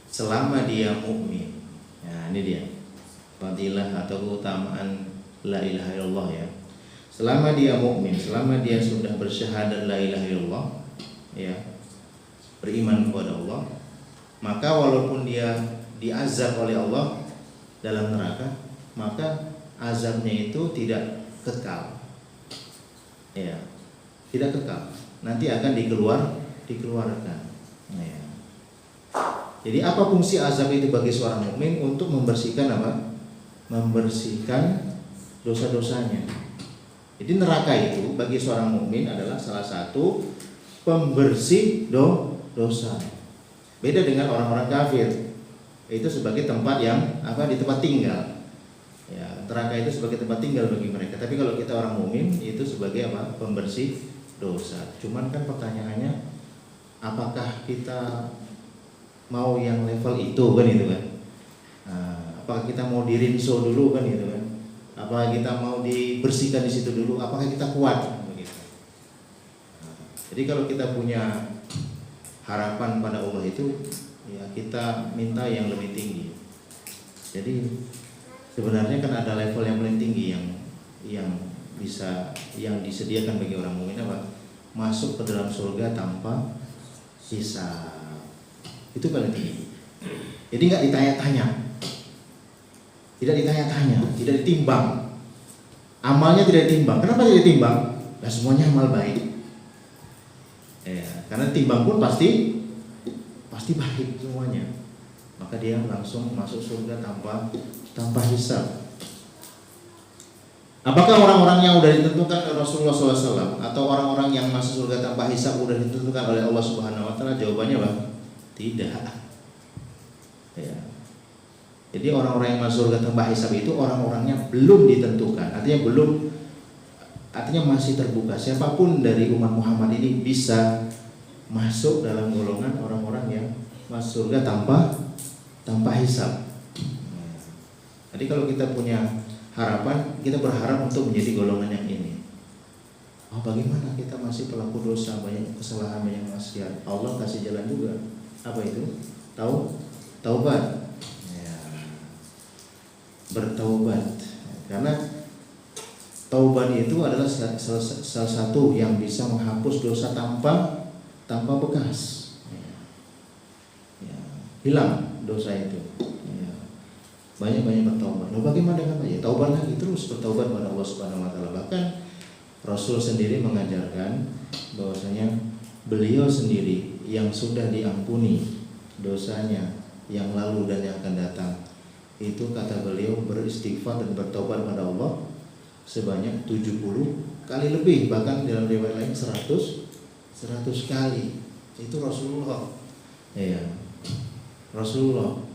Speaker 2: selama dia mukmin, nah ini dia fadilah atau keutamaan la ilaha illallah, ya. Selama dia mukmin, selama dia sudah bersyahadat la ilaha illallah, ya, beriman kepada Allah, maka walaupun dia diazab oleh Allah dalam neraka, maka azabnya itu tidak kekal, ya, tidak kekal, nanti akan dikeluarkan, ya. Jadi apa fungsi azab itu bagi seorang mukmin? Untuk membersihkan apa? Membersihkan dosa-dosanya. Jadi neraka itu bagi seorang mukmin adalah salah satu pembersih dosa. Beda dengan orang-orang kafir, itu sebagai tempat yang di tempat tinggal. Ya, neraka itu sebagai tempat tinggal bagi mereka. Tapi kalau kita orang mukmin itu sebagai pembersih dosa. Cuman kan pertanyaannya, apakah kita mau yang level itu kan, itu kan? Apakah kita mau dirinso dulu kan, itu kan? Apakah kita mau dibersihkan di situ dulu? Apakah kita kuat? Begitu. Jadi kalau kita punya harapan pada Allah itu, ya kita minta yang lebih tinggi. Jadi sebenarnya kan ada level yang paling tinggi yang disediakan bagi orang mukmin, masuk ke dalam surga tanpa hisab. Itu paling tinggi. Jadi nggak ditanya-tanya, tidak ditimbang, amalnya tidak ditimbang. Kenapa tidak ditimbang? Nah, semuanya amal baik. Ya, karena timbang pun pasti baik semuanya. Maka dia langsung masuk surga tanpa hisab. Apakah orang-orang yang sudah ditentukan oleh Rasulullah SAW atau orang-orang yang masuk surga tanpa hisab sudah ditentukan oleh Allah Subhanahu wa taala? Jawabannya apa? Tidak. Ya. Jadi orang-orang yang masuk surga tanpa hisab itu orang-orangnya belum ditentukan. Artinya masih terbuka. Siapapun dari umat Muhammad ini bisa masuk dalam golongan orang-orang yang masuk surga tanpa hisab. Jadi kalau kita punya harapan, kita berharap untuk menjadi golongan yang ini. Bagaimana kita masih pelaku dosa, banyak kesalahan, banyak maksiat? Allah kasih jalan juga. Apa itu? Taubat. Ya. Bertaubat. Karena taubat itu adalah salah satu yang bisa menghapus dosa tanpa bekas. hilang dosa itu. Ya. Banyak-banyak bertaubat. Nah, bagaimana dengan ya? Taubat lagi, terus bertaubat pada Allah Subhanahu wa taala. Bahkan Rasul sendiri mengajarkan bahwasanya beliau sendiri yang sudah diampuni dosanya yang lalu dan yang akan datang, itu kata beliau beristighfar dan bertaubat pada Allah sebanyak 70 kali lebih, bahkan dalam riwayat lain 100 kali. Itu Rasulullah. Ya. Rasulullah.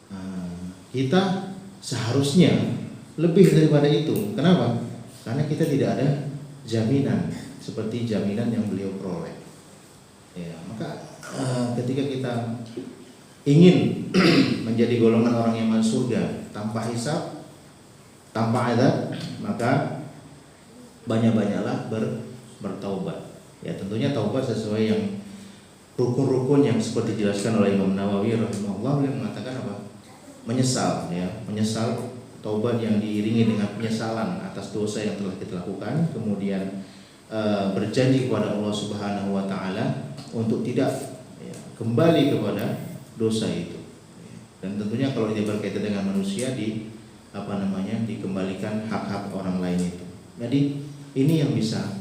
Speaker 2: Nah, kita seharusnya lebih daripada itu. Kenapa? Karena kita tidak ada jaminan seperti jaminan yang beliau peroleh. Ya, maka ketika kita ingin menjadi golongan orang yang masuk surga tanpa hisab, tanpa azab, maka banyak-banyaklah bertaubat. Ya, tentunya taubat sesuai yang rukun-rukun yang seperti dijelaskan oleh Imam Nawawi rahimahullah, beliau mengatakan apa? Menyesal, ya, menyesal, taubat yang diiringi dengan penyesalan atas dosa yang telah kita lakukan, kemudian berjanji kepada Allah Subhanahu wa taala untuk tidak kembali kepada dosa itu. Dan tentunya kalau dia berkaitan dengan manusia dikembalikan hak-hak orang lain itu. Jadi ini yang bisa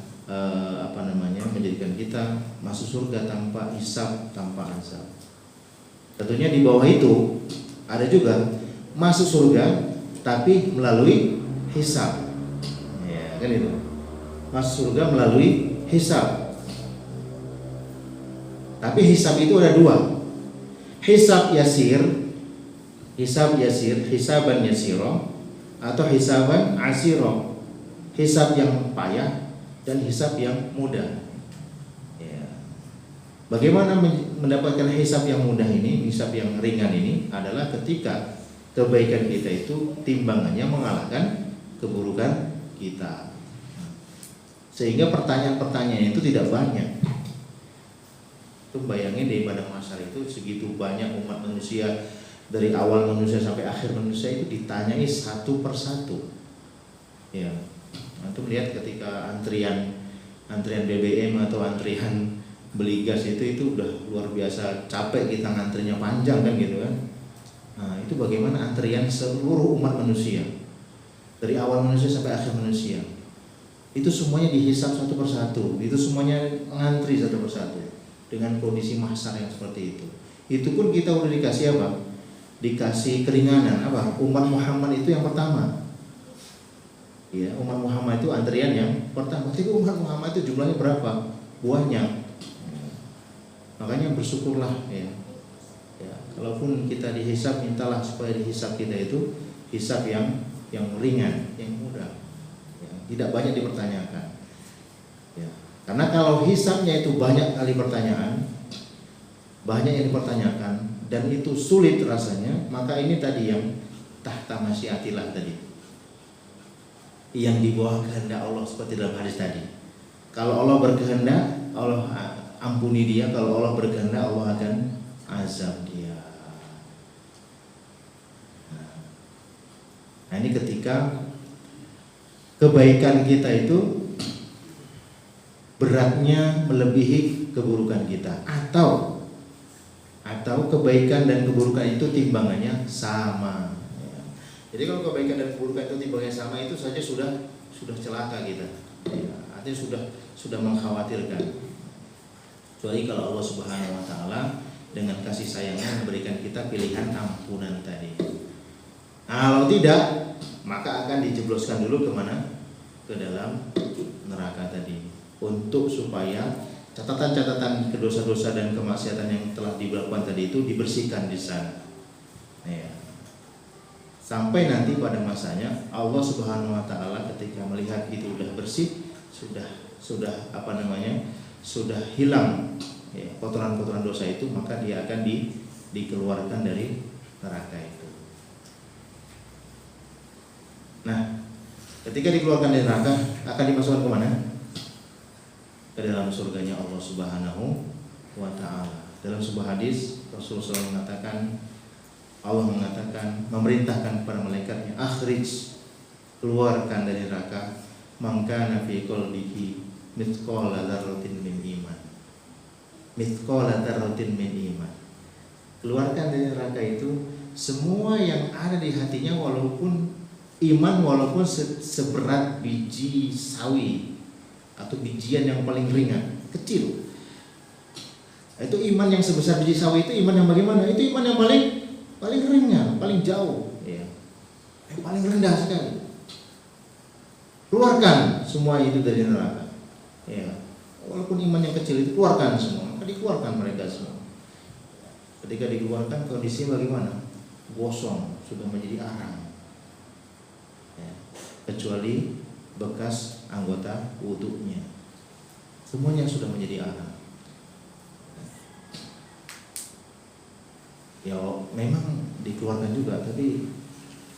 Speaker 2: menjadikan kita masuk surga tanpa hisab, tanpa azab. Tentunya di bawah itu ada juga masuk surga tapi melalui hisab. Ya, kan itu. Masuk surga melalui hisab. Tapi hisab itu ada dua. Hisab yasir, hisaban yasiro, atau hisaban asiro. Hisab yang payah dan hisab yang mudah. Ya. Bagaimana mendapatkan hisab yang mudah ini, hisab yang ringan ini adalah ketika kebaikan kita itu timbangannya mengalahkan keburukan kita. Sehingga pertanyaan-pertanyaan itu tidak banyak. Itu bayangin di pada masa itu segitu banyak umat manusia, dari awal manusia sampai akhir manusia itu ditanyai satu persatu. Ya. Antum lihat ketika antrian BBM atau antrian beli gas itu udah luar biasa capek, kita ngantrinya panjang kan gitu kan. Nah, itu bagaimana antrian seluruh umat manusia dari awal manusia sampai akhir manusia. Itu semuanya dihisab satu persatu, itu semuanya ngantri satu persatu dengan kondisi mahsyar yang seperti itu. Itu pun kita udah dikasih apa? Dikasih keringanan apa? Umat Muhammad itu yang pertama. Ya, umat Muhammad itu antrian yang pertama. Tapi umat Muhammad itu jumlahnya berapa? Banyak. Makanya bersyukurlah ya. Ya, kalaupun kita dihisab, mintalah supaya dihisab kita itu hisab yang ringan, yang mudah. Ya, tidak banyak dipertanyakan. Ya, karena kalau hisabnya itu banyak kali pertanyaan, banyak yang dipertanyakan dan itu sulit rasanya, maka ini tadi yang tahta masyiatillah tadi, yang di bawah kehendak Allah seperti dalam hadis tadi. Kalau Allah berkehendak, Allah ampuni dia. Kalau Allah berkehendak, Allah akan azab dia. Nah, ini ketika kebaikan kita itu beratnya melebihi keburukan kita, atau kebaikan dan keburukan itu timbangannya sama. Ya. Jadi kalau kebaikan dan keburukan itu timbangannya sama, itu saja sudah celaka kita. Ya, artinya sudah mengkhawatirkan. Kecuali kalau Allah Subhanahu wa taala dengan kasih sayangnya memberikan kita pilihan ampunan tadi. Nah, kalau tidak, maka akan dijebloskan dulu kemana? Ke dalam neraka tadi. Untuk supaya catatan-catatan dosa-dosa dan kemaksiatan yang telah dilakukan tadi itu dibersihkan di sana. Ya. Sampai nanti pada masanya Allah Subhanahu wa taala ketika melihat itu sudah bersih, sudah hilang ya, kotoran-kotoran dosa itu, maka dia akan dikeluarkan dari neraka itu. Nah, ketika dikeluarkan dari neraka akan dimasukkan ke mana? Ke dalam surganya Allah Subhanahu wa taala. Dalam sebuah hadis Rasulullah SAW mengatakan, Allah mengatakan, memerintahkan kepada malaikatnya, akhrij, keluarkan dari neraka, mangkana fi qalbihi mithqala dzarratin min iman. Mithqala dzarratin min iman. keluarkan dari neraka itu semua yang ada di hatinya, walaupun iman, walaupun seberat biji sawi atau bijian yang paling ringan, kecil. Itu iman yang sebesar biji sawi itu iman yang bagaimana? Itu iman yang paling ringan, paling jauh, ya. Yang paling rendah sekali. Keluarkan semua itu dari neraka. Ya. Walaupun iman yang kecil itu keluarkan semua, maka dikeluarkan mereka semua. Ketika dikeluarkan kondisinya bagaimana? Gosong, sudah menjadi arang. Ya. Kecuali bekas anggota wudunya, semuanya sudah menjadi arang. Ya memang dikeluarkan juga, tapi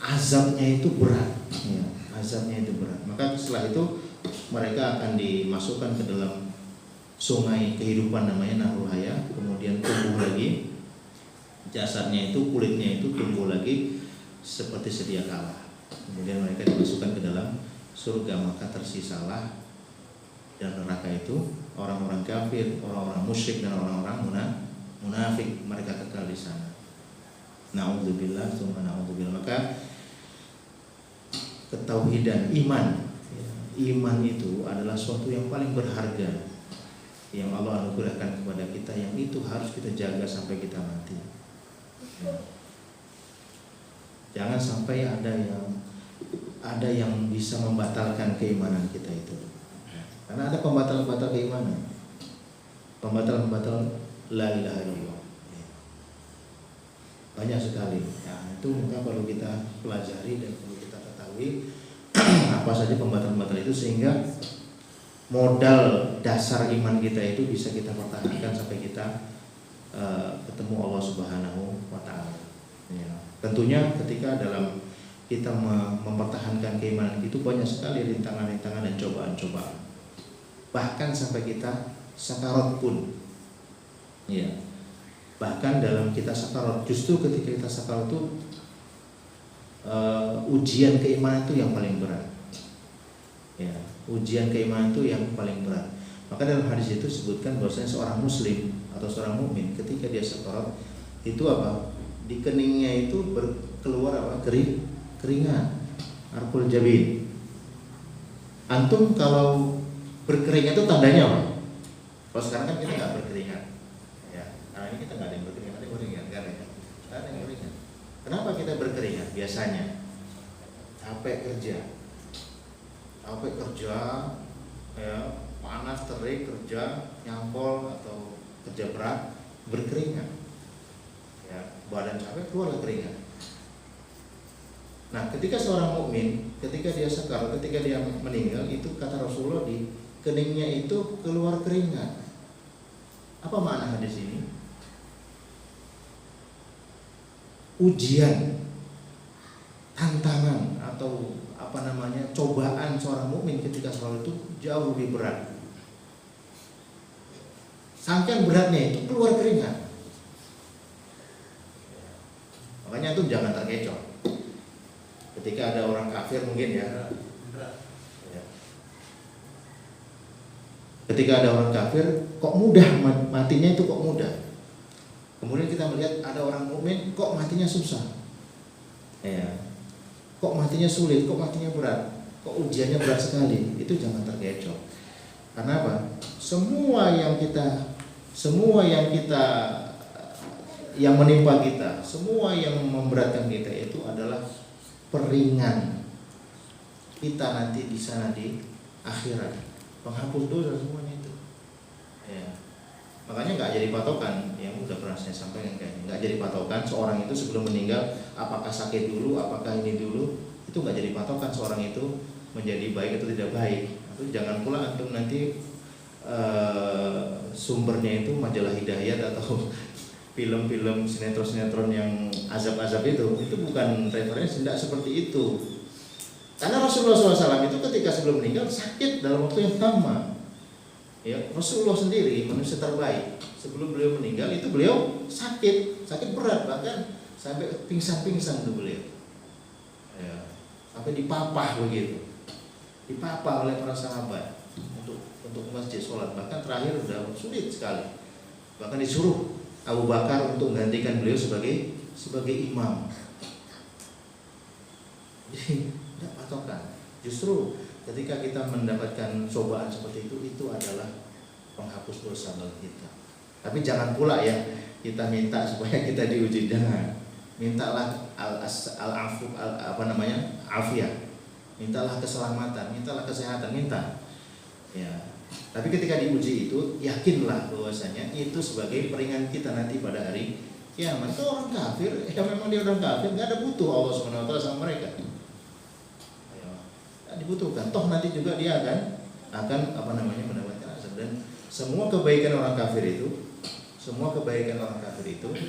Speaker 2: azabnya itu berat. Ya, azabnya itu berat. Maka setelah itu mereka akan dimasukkan ke dalam sungai kehidupan namanya Nahrul Haya, kemudian tumbuh lagi jasadnya itu, kulitnya itu tumbuh lagi seperti sedia kala. Kemudian mereka dimasukkan ke dalam surga, maka tersisalah dan neraka itu orang-orang kafir, orang-orang musyrik dan orang-orang munafik, mereka kekal di sana. Na'udzubillah, tsumma na'udzubillah. Maka ketauhidan, iman itu adalah suatu yang paling berharga yang Allah anugerahkan kepada kita, yang itu harus kita jaga sampai kita mati. Jangan sampai ada yang bisa membatalkan keimanan kita itu. Karena ada pembatal-pembatal keimanan, pembatal-pembatal la ilaha illallah. Banyak sekali. Ya, itu maka perlu kita pelajari dan perlu kita ketahui apa saja pembatal-pembatal itu, sehingga modal dasar iman kita itu bisa kita pertahankan sampai kita ketemu Allah Subhanahu wa taala. Ya. Tentunya ketika dalam kita mempertahankan keimanan itu banyak sekali rintangan-rintangan dan cobaan-cobaan. Bahkan sampai kita sakarat pun. Ya. Bahkan dalam kita sakarat, justru ketika kita sakarat itu ujian keimanan itu yang paling berat. Ya, ujian keimanan itu yang paling berat. Maka dalam hadis itu disebutkan bahwasanya seorang muslim atau seorang mukmin ketika dia sakarat itu apa? Di keningnya itu keluar apa? Keringat, arqul jabin. Antum kalau berkeringat itu tandanya apa? Kalau sekarang kan kita nggak berkeringat, ya. Karena ini kita nggak ada yang berkeringat, nggak ada yang berkeringat. Kenapa kita berkeringat? Biasanya capek kerja, ya, panas terik kerja, nyampol atau kerja berat, berkeringat. Ya, badan capek keluarlah keringat. Nah, ketika seorang mukmin, ketika dia sekarat, ketika dia meninggal, itu kata Rasulullah di keningnya itu keluar keringat. Apa makna hadis ini? Ujian, tantangan atau cobaan seorang mukmin ketika sholat itu jauh lebih berat. Saking beratnya itu keluar keringat. Makanya itu jangan terkecoh. Ketika ada orang kafir mungkin ya. Ketika ada orang kafir, kok mudah matinya itu kok mudah. Kemudian kita melihat ada orang mukmin kok matinya susah. Ya. Kok matinya sulit, kok matinya berat, kok ujiannya berat sekali. Itu jangan terkecoh. Karena apa? Semua yang menimpa kita, semua yang memberatkan kita itu adalah peringan kita nanti di sana di akhirat, penghapus dosa semuanya itu. Ya. Makanya nggak jadi patokan, yang udah pernah saya sampaikan kayaknya, nggak jadi patokan seorang itu sebelum meninggal apakah sakit dulu, apakah ini dulu, itu nggak jadi patokan seorang itu menjadi baik atau tidak baik. Itu jangan pula antum nanti sumbernya itu majalah Hidayat atau film-film sinetron-sinetron yang azab-azab itu bukan referensi, tidak seperti itu. Karena Rasulullah SAW itu ketika sebelum meninggal sakit dalam waktu yang lama. Ya, Rasulullah sendiri manusia terbaik, sebelum beliau meninggal itu beliau sakit berat, bahkan sampai pingsan tuh beliau. Ya, sampai dipapah begitu, dipapah oleh para sahabat untuk masjid sholat, bahkan terakhir udah sulit sekali, bahkan disuruh Abu Bakar untuk menggantikan beliau sebagai imam. Jadi tidak patokan. Justru ketika kita mendapatkan cobaan seperti itu adalah penghapus dosa bagi kita. Tapi jangan pula ya kita minta supaya kita diuji, jangan. Mintalah afiyah. Mintalah keselamatan, mintalah kesehatan, minta. Ya. Tapi ketika diuji itu, yakinlah bahwasanya itu sebagai peringan kita nanti pada hari kiamat. Itu orang kafir, ya memang dia orang kafir, nggak ada butuh Allah Subhanahu Wa Taala sama mereka. Dibutuhkan, toh nanti juga dia akan mendapatkan azab. Dan semua kebaikan orang kafir itu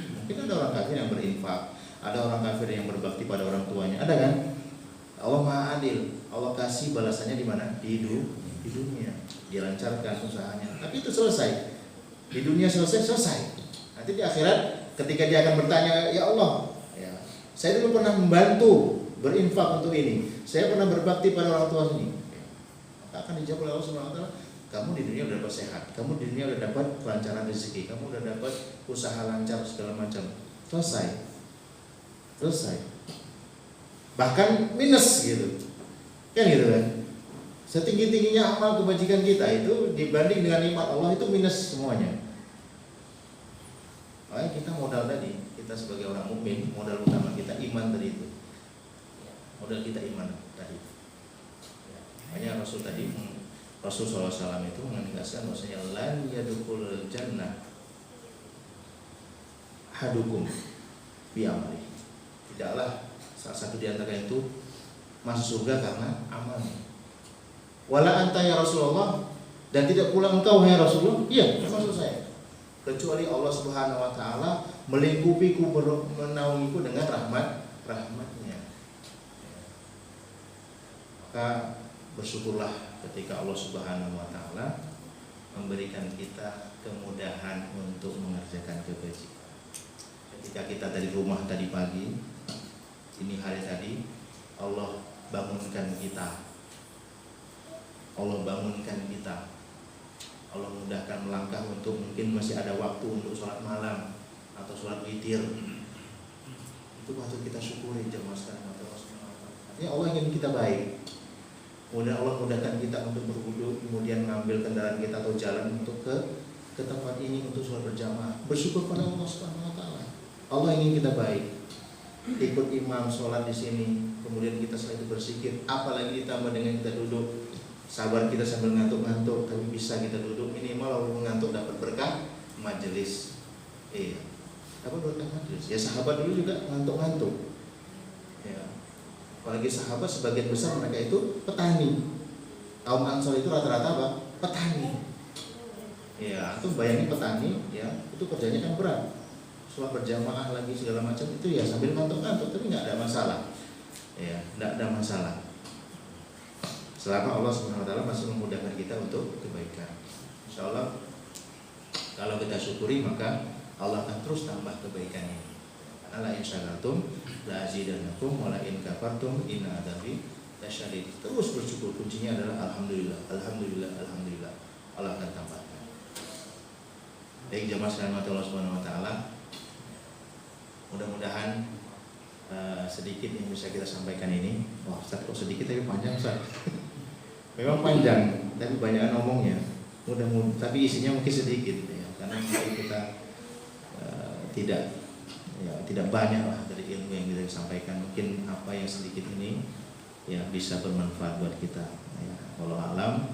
Speaker 2: mungkin ada orang kafir yang berinfak, ada orang kafir yang berbakti pada orang tuanya, ada kan? Allah Maha Adil, Allah kasih balasannya di mana? Di dunia, dia lancarkan usahanya. Tapi itu selesai, di dunia selesai. Nanti di akhirat ketika dia akan bertanya, ya Allah, ya, saya dulu pernah membantu berinfak untuk ini, saya pernah berbakti pada orang tua ini, maka akan dijawab oleh Allah Subhanahu Wa Taala, kamu di dunia udah dapat sehat, kamu di dunia udah dapat kelancaran rezeki, kamu udah dapat usaha lancar segala macam, selesai, bahkan minus gitu, kan gitu kan? Setinggi-tingginya amal kebajikan kita itu dibanding dengan nikmat Allah itu minus semuanya. Makanya kita modal tadi, kita sebagai orang mukmin, modal utama kita iman tadi itu. Modal kita iman tadi. Makanya Rasul SAW itu menegaskan bahwasanya lan yadkhulul jannah hadukum bi amali. Tidaklah salah satu di antara itu masuk surga karena amalnya. Wala anta ya Rasulullah, dan tidak pula engkau ya Rasulullah. Iya, maksud saya. Kecuali Allah Subhanahu Wa Taala melingkupiku, menaungiku dengan rahmatnya. Maka bersyukurlah ketika Allah Subhanahu Wa Taala memberikan kita kemudahan untuk mengerjakan kebajikan. Ketika kita dari rumah tadi pagi, ini hari tadi, Allah bangunkan kita. Allah mudahkan melangkah untuk mungkin masih ada waktu untuk sholat malam atau sholat witir. Itu patut kita syukuri jemaah sekalian. Artinya Allah ingin kita baik. Kemudian Allah mudahkan kita untuk berwudu, kemudian mengambil kendaraan kita atau jalan untuk ke tempat ini untuk sholat berjamaah. Bersyukur pada Allah Subhanahu Wa Taala. Allah ingin kita baik. Ikut imam sholat di sini, kemudian kita setelah itu berzikir. Apalagi ditambah dengan kita duduk. Sabar kita sambil ngantuk-ngantuk, tapi bisa kita duduk minimal walaupun ngantuk dapat berkah majelis. Iya, dapat berkah majelis. Ya sahabat dulu juga ngantuk-ngantuk. Ya, apalagi sahabat sebagian besar mereka itu petani. Kaum Ansor itu rata-rata apa? Petani. Ya, itu bayangin petani, ya itu kerjanya kan berat. Sholat berjamaah lagi segala macam itu ya sambil ngantuk-ngantuk, tapi nggak ada masalah. Ya, nggak ada masalah. Selama Allah Subhanahu Wa Taala masih memudahkan kita untuk kebaikan, insya Allah kalau kita syukuri maka Allah akan terus tambah kebaikannya. Karena la in syakartum la azidannakum wa la in kafartum inna adzabi lasyadid. Terus bersyukur, kuncinya adalah alhamdulillah, alhamdulillah, alhamdulillah. Allah akan tambahkan. Baik jemaah sekalian Allah Subhanahu Wa Taala, mudah-mudahan sedikit yang bisa kita sampaikan ini. Wah, Ustaz kok sedikit tapi panjang, Ustaz. Memang panjang, tapi banyak ngomongnya. Mudah-mudahan, tapi isinya mungkin sedikit ya, karena kita tidak banyak lah dari ilmu yang bisa disampaikan. Mungkin apa yang sedikit ini ya bisa bermanfaat buat kita. Ya, walau alam.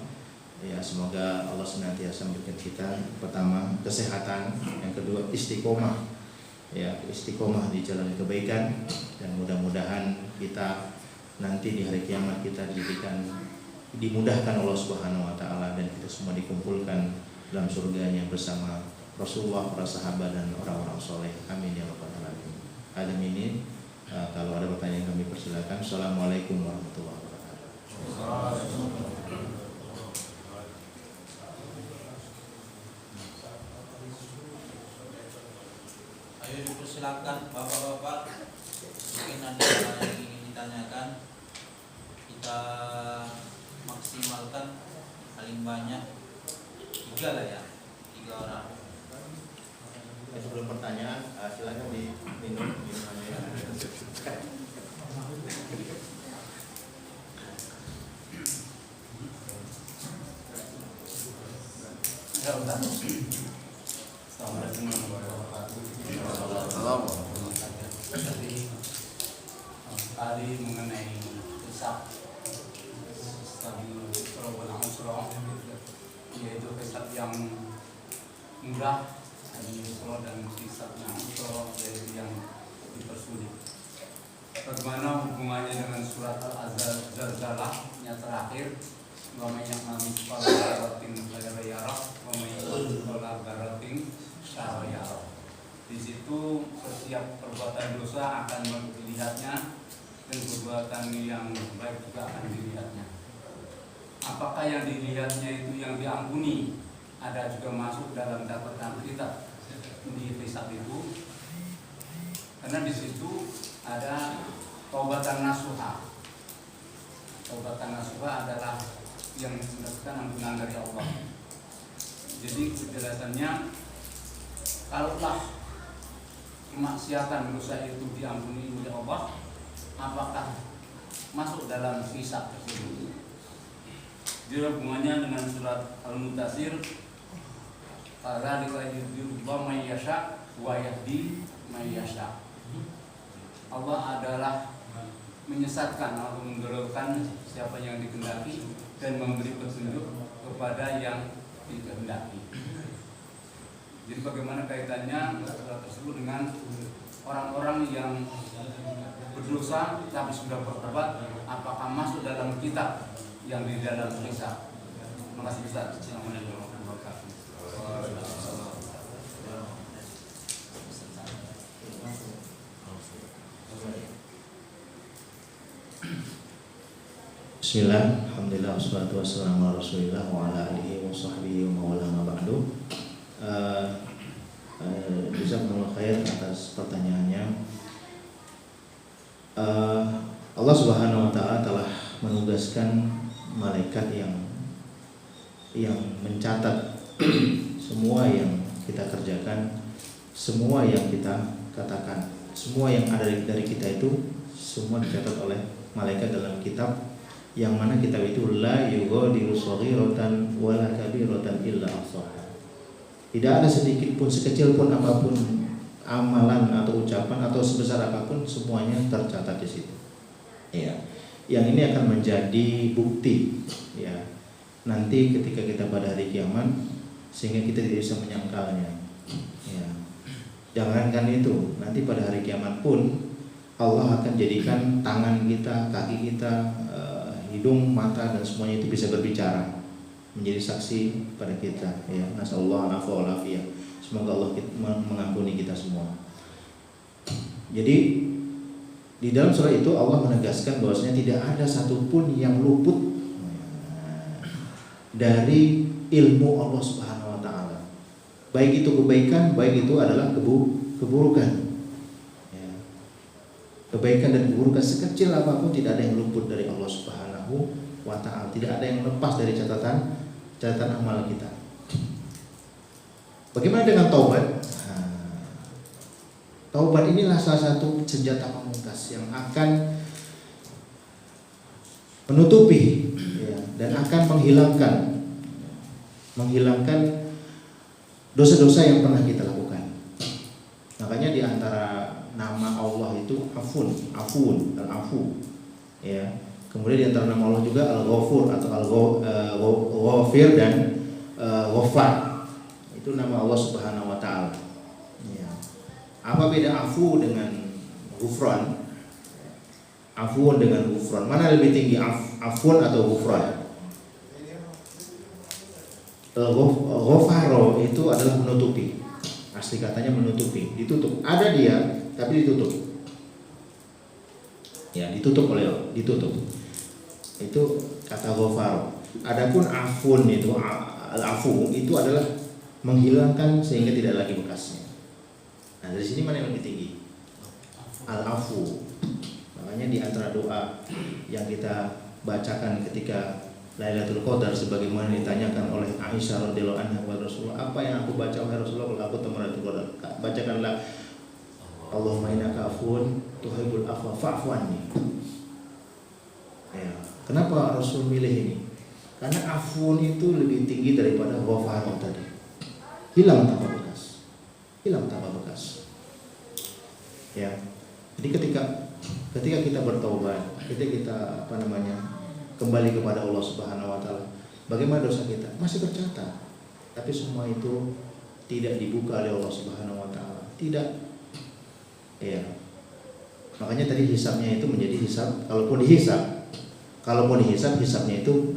Speaker 2: Ya, semoga Allah senantiasa memberikan kita pertama kesehatan, yang kedua istiqomah. Ya, istiqomah di jalan kebaikan, dan mudah-mudahan kita nanti di hari kiamat kita dimudahkan Allah Subhanahu Wa Taala dan kita semua dikumpulkan dalam surganya bersama Rasulullah, para sahabat dan orang-orang soleh. Amin ya rabbal alamin. Ini kalau ada pertanyaan kami persilakan. Assalamualaikum warahmatullahi wabarakatuh.
Speaker 1: Ayo dipersilakan bapak-bapak, mungkin ada yang ingin ditanyakan. Kita maksimalkan paling banyak 3 lah ya, 3 orang.
Speaker 2: Sebelum pertanyaan, silakan diminum minumannya.
Speaker 3: Assalamualaikum warahmatullahi wabarakatuh. Tadi mengenai hisab yaitu hisab yang mudah dan hisab yang yaitu yang dipersulit. Bagaimana hubungannya dengan surat Al-Zalzalah yang terakhir? Wa may ya'mal mithqala dzarratin khairan yarah wa may ya'mal mithqala dzarratin syarran yarah. Di situ setiap perbuatan dosa akan dilihatnya dan perbuatan yang baik juga akan dilihatnya. Apakah yang dilihatnya itu yang diampuni ada juga masuk dalam catatan kita di hisab itu? Karena di situ ada taubatan nasuha. Taubatan nasuha adalah yang mendapatkan ampunan dari Allah. Jadi penjelasannya, kalaulah kemaksiatan dosa itu diampuni oleh Allah, apakah masuk dalam hisab tersebut? Jadi hubungannya dengan surat Al-Mudaththir, kadzalika yudhillu may yasha wa yahdi may yasha. Allah adalah menyesatkan atau mendololkan siapa yang dikehendaki dan memberi petunjuk kepada yang dikehendaki. Jadi bagaimana kaitannya surat tersebut dengan orang-orang yang berdosa tapi sudah bertobat, apakah masuk dalam kitab yang di dalam hisab? Terima kasih Ustaz. Assalamualaikum warahmatullahi wabarakatuh.
Speaker 2: Bismillah, alhamdulillah, wassalatu wassalamu ala rasulillah wa ala alihi wa sahbihi wa mawala ma ba'du. Jazakumullah khair atas pertanyaannya. Allah Subhanahu wa taala telah menugaskan malaikat yang mencatat semua yang kita kerjakan, semua yang kita katakan, semua yang ada dari kita itu semua dicatat oleh malaikat dalam kitab, yang mana kitab itu la yughadiru shaghiratan wala kabiratan illa ahsaha. Tidak ada sedikit pun, sekecil pun apapun amalan atau ucapan atau sebesar apapun, semuanya tercatat di situ. Ya. Yang ini akan menjadi bukti, ya, nanti ketika kita pada hari kiamat, sehingga kita tidak bisa menyangkalnya. Ya. Jangankan itu, nanti pada hari kiamat pun Allah akan jadikan tangan kita, kaki kita, hidung, mata, dan semuanya itu bisa berbicara, menjadi saksi pada kita. Ya, nasallahu alaihi wa semoga Allah mengampuni kita semua. Jadi di dalam surah itu Allah menegaskan bahwasanya tidak ada satupun yang luput dari ilmu Allah Subhanahu wa taala. Baik itu kebaikan, baik itu adalah keburukan. Ya. Kebaikan dan keburukan sekecil apapun tidak ada yang luput dari Allah Subhanahu wa taala. Tidak ada yang lepas dari catatan amal kita. Bagaimana dengan taubat? Taubat inilah salah satu senjata pamungkas yang akan menutupi, ya, dan akan menghilangkan dosa-dosa yang pernah kita lakukan. Makanya di antara nama Allah itu Afun, Al-Afu, ya. Kemudian di antara nama Allah juga Al-Ghafur atau Al-Ghafir dan Ghaffar. Itu nama Allah Subhanahu wa taala. Ya. Apa beda afu dengan ghufran? Afun dengan ghufran, mana lebih tinggi, afun atau ghufran? Ghafaro itu adalah menutupi. Asli katanya menutupi, ditutup. Ada dia tapi ditutup. Ya, ditutup. Itu kata ghafaro. Adapun afun itu, al-afu itu adalah menghilangkan sehingga tidak lagi bekasnya. Nah, dari sini mana yang lebih tinggi? Al-afu. Makanya di antara doa yang kita bacakan ketika Lailatul Qadar sebagaimana ditanyakan oleh Aisyah radhiyallahu anha kepada Rasulullah, apa yang aku baca wahai Rasulullah kalau aku temu Lailatul Qadar? Bacakanlah Allahumma innaka afuwun tuhibbul afwa fa'fu anni. Ya, kenapa Rasul milih ini? Karena afuun itu lebih tinggi daripada ghafarun tadi. Hilang tanpa bekas. Hilang tanpa bekas. Ya. Jadi ketika kita bertaubat, ketika kita kembali kepada Allah Subhanahu wa taala, bagaimana dosa kita? Masih tercatat. Tapi semua itu tidak dibuka oleh Allah Subhanahu wa taala. Tidak. Ya. Makanya tadi hisabnya itu menjadi hisab, kalaupun dihisab, hisabnya itu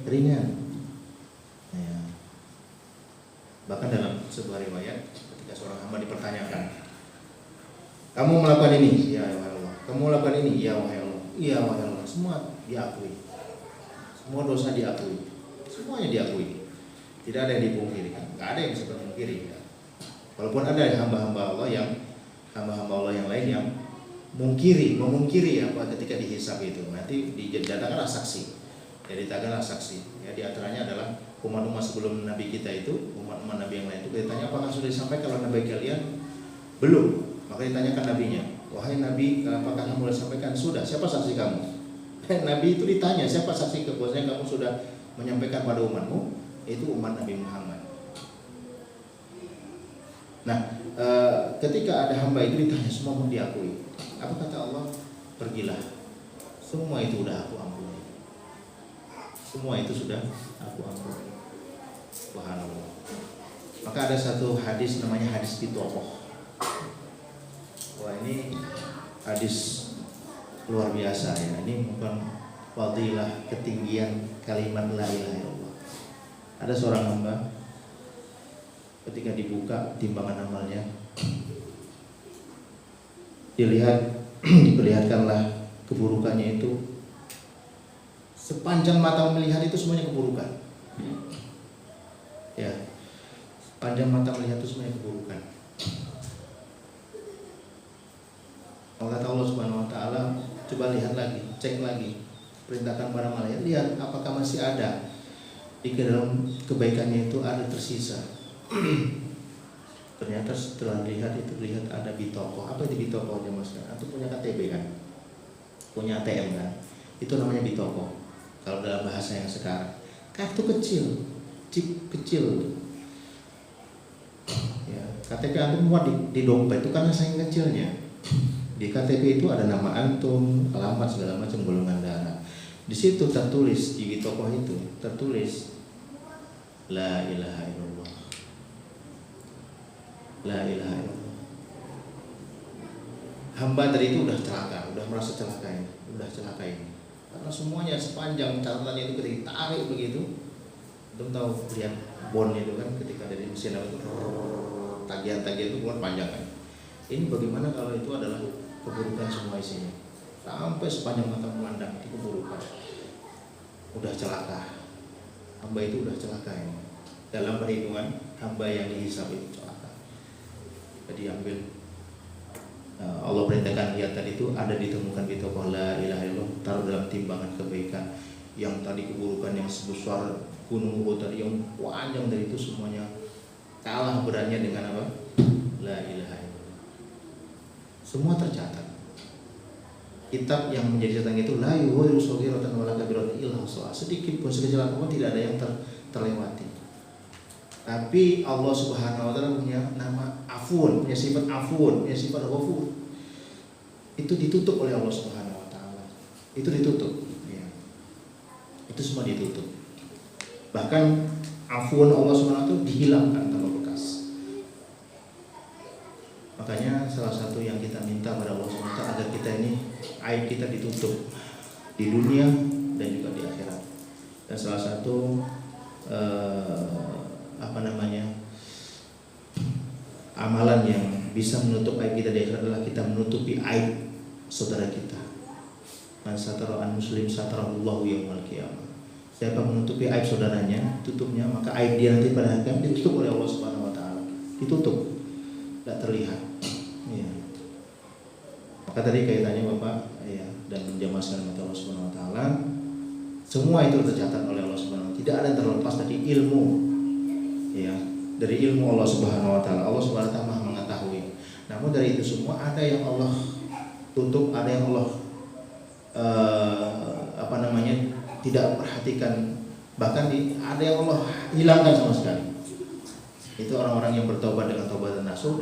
Speaker 2: ringan. Ya. Bahkan dalam sebuah riwayat ketika seorang hamba dipertanyakan, kamu melakukan ini, ya wahai Allah. Kamu melakukan ini, ya wahai Allah. Iya wahai Allah. Semua diakui. Semua dosa diakui. Semuanya diakui. Tidak ada yang dipungkiri. Enggak ada yang bisa memungkiri. Ya. Walaupun ada hamba-hamba Allah yang lain yang memungkiri apa ketika dihisab itu. Nanti didatangkanlah saksi. Ya, ditanya saksi. Ya, di antaranya adalah umat-umat sebelum Nabi kita itu, umat-umat Nabi yang lain itu ditanya apakah sudah disampaikan kalau Nabi kalian? Belum. Maka ditanyakan nabinya, wahai Nabi, apakah kamu sudah sampaikan? Sudah. Siapa saksi kamu? Nabi itu ditanya, siapa saksi bahwasanya kamu sudah menyampaikan pada umatmu? Itu umat Nabi Muhammad. Nah, ketika ada hamba itu ditanya, semua mau diakui. Apa kata Allah? Pergilah. Semua itu sudah aku ampuni. Semua itu sudah aku ampuni. Subhanallah. Maka ada satu hadis namanya hadis bitokoh. Wah, ini hadis luar biasa ya. Ini bukan fadilah, ketinggian kalimat la ilaha illallah. Ada seorang hamba ketika dibuka timbangan amalnya, diperlihatkanlah keburukannya itu. Sepanjang mata melihat itu semuanya keburukan. Ya, sepanjang mata melihat itu semuanya keburukan. Maka Allah Subhanahu wa taala, coba lihat lagi, cek lagi, perintahkan para malaikat, lihat apakah masih ada di dalam kebaikannya itu ada tersisa. Ternyata setelah lihat ada bitokoh. Apa itu bitokohnya mas? Itu punya KTP kan, punya ATM kan, itu namanya bitokoh. Kalau dalam bahasa yang sekarang, kartu kecil, chip kecil. Ya, KTP antum muat di dompet itu karena saking kecilnya. Di KTP itu ada nama antum, alamat segala macam, golongan darah. Di situ tertulis, di tokoh itu tertulis la ilaha illallah. La ilaha illallah. Hamba tadi itu udah celaka, udah merasa celaka ini. Karena semuanya sepanjang catatannya itu ketika ditarik begitu, belum tahu lihat bon itu kan ketika dari mesin itu tagihan itu bukan panjang kan. Ini bagaimana kalau itu adalah keburukan semua isinya, sampai sepanjang mata memandang itu keburukan. Udah celaka, hamba itu udah celaka ini. Dalam perhitungan hamba yang dihisab itu celaka. Jadi ambil Allah perintahkan lihat tadi itu ada ditemukan di tokoh la ilaha illallah, taruh dalam timbangan kebaikan. Yang tadi keburukan yang sebesar gunung Uhud tadi yang panjang dari itu semuanya kalah beratnya dengan apa? La ilaha illallah. Semua tercatat. Kitab yang menjadi catatan itu la yughadiru shaghiratan wala kabiratan illa ahsaha. Sedikit pun sekecil apapun tidak ada yang terlewati. Tapi Allah Subhanahu wa taala punya nama Afun, punya sifat Afun, punya sifat Ghafur. Itu ditutup oleh Allah Subhanahu wa taala. Itu ditutup, ya. Itu semua ditutup. Bahkan Afun Allah Subhanahu wa taala dihilangkan tanpa bekas. Makanya salah satu yang kita minta pada Allah SWT agar kita ini aib kita ditutup di dunia dan juga di akhirat. Dan salah satu amalan yang bisa menutup aib kita di akhirat adalah kita menutupi aib saudara kita. Man satara an muslim satarallahu yaumil qiyamah. Siapa menutupi aib saudaranya, tutupnya, maka aib dia nanti pada hari kiamat ditutup oleh Allah Subhanahu wa taala. Ditutup. Tidak terlihat. Ya. Maka tadi kaitannya Bapak ya, dan menjamaskan mata Allah Subhanahu wa taala Semua itu tercatat oleh Allah Subhanahu wa taala. Tidak ada yang terlepas dari ilmu, ya, dari ilmu Allah Subhanahu wa taala. Allah Subhanahu wa taala Maha mengetahui. Namun dari itu semua ada yang Allah tutup, ada yang Allah tidak perhatikan, bahkan ada yang Allah hilangkan sama sekali. Itu orang-orang yang bertobat dengan taubat dan nasuh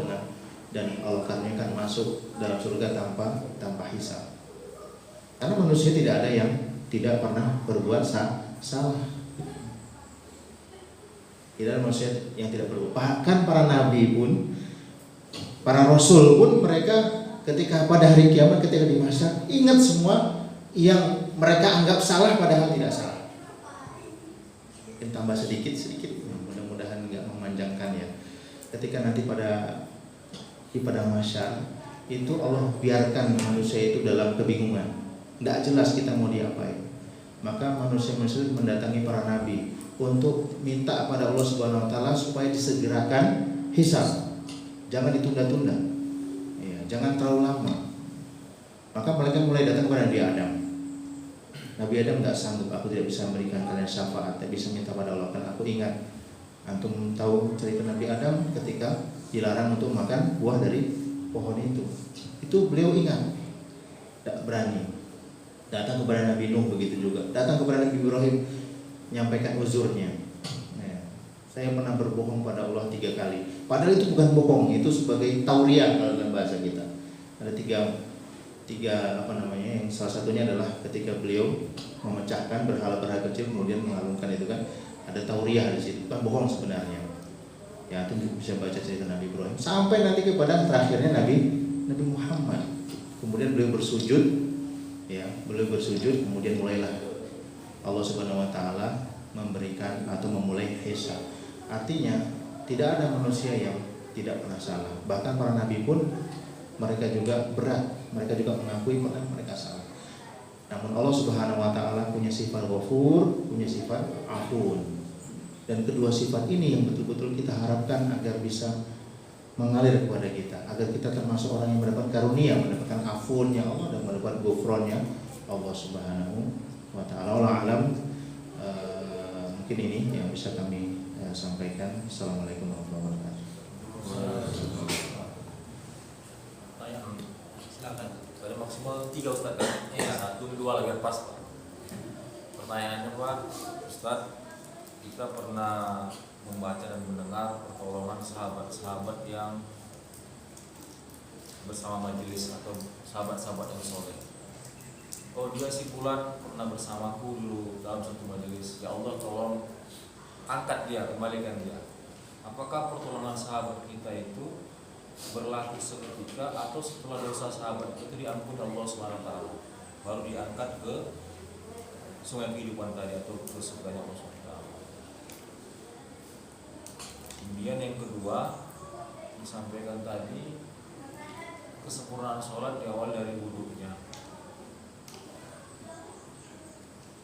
Speaker 2: dan Allah karuniakan masuk dalam surga tanpa hisab. Karena manusia tidak ada yang tidak pernah berbuat salah. Tidak ada manusia yang tidak berbuat. Bahkan para nabi pun, para rasul pun, mereka ketika pada hari kiamat, ketika di mahsyar, ingat semua yang mereka anggap salah padahal tidak salah. Mungkin tambah sedikit, mudah-mudahan nggak memanjangkan ya. Ketika nanti di padang mahsyar itu Allah biarkan manusia itu dalam kebingungan, nggak jelas kita mau diapain. Maka manusia-manusia mendatangi para nabi untuk minta pada Allah Subhanahu wa taala supaya disegerakan hisab. Jangan ditunda-tunda. Ya, jangan terlalu lama. Maka mereka mulai datang kepada Nabi Adam. Nabi Adam tidak sanggup, aku tidak bisa memberikan kalian syafaat, tidak bisa minta pada Allah. Karena aku ingat, antum tahu cerita Nabi Adam ketika dilarang untuk makan buah dari pohon itu. Itu beliau ingat, tidak berani. Datang kepada Nabi Nuh begitu juga. Datang kepada Nabi Ibrahim, menyampaikan uzurnya. Nah, saya pernah berbohong pada Allah 3 kali. Padahal itu bukan bohong, itu sebagai tauriah kalau dalam bahasa kita. Ada tiga yang salah satunya adalah ketika beliau memecahkan berhala-berhala kecil kemudian mengalungkan itu kan, ada tauriah di situ, bukan bohong sebenarnya. Ya, itu bisa baca cerita Nabi Ibrahim sampai nanti kepada terakhirnya Nabi Muhammad. Kemudian beliau bersujud, kemudian mulailah Allah Subhanahu wa taala memberikan atau memulai hisab. Artinya tidak ada manusia yang tidak pernah salah. Bahkan para nabi pun mereka juga berat, mereka juga mengakui bahkan mereka salah. Namun Allah Subhanahu wa taala punya sifat Ghafur, punya sifat Afun. Dan kedua sifat ini yang betul-betul kita harapkan agar bisa mengalir kepada kita, agar kita termasuk orang yang mendapat karunia, mendapatkan afunnya Allah dan mendapat ghufronnya Allah Subhanahu wa taala. Wallahu alam. Mungkin ini yang bisa kami sampaikan. Assalamualaikum warahmatullahi wabarakatuh.
Speaker 4: Silakan. Ada maksimal 3 Ustaz. Ya, 1 2 lagi pas, Pak. Pertanyaannya, Pak, Ustaz, kita pernah membaca dan mendengar pertolongan sahabat-sahabat yang bersama majelis atau sahabat-sahabat yang soleh. Oh, dia si fulan pernah bersamaku dulu dalam satu majelis. Ya Allah, tolong angkat dia, kembalikan dia. Apakah pertolongan sahabat kita itu berlaku seketika atau setelah dosa sahabat itu diampuni Allah SWT baru diangkat ke sungai kehidupan tadi atau ke surganya Allah SWT? Kemudian yang kedua disampaikan tadi, kesempurnaan sholat diawali dari wudunya.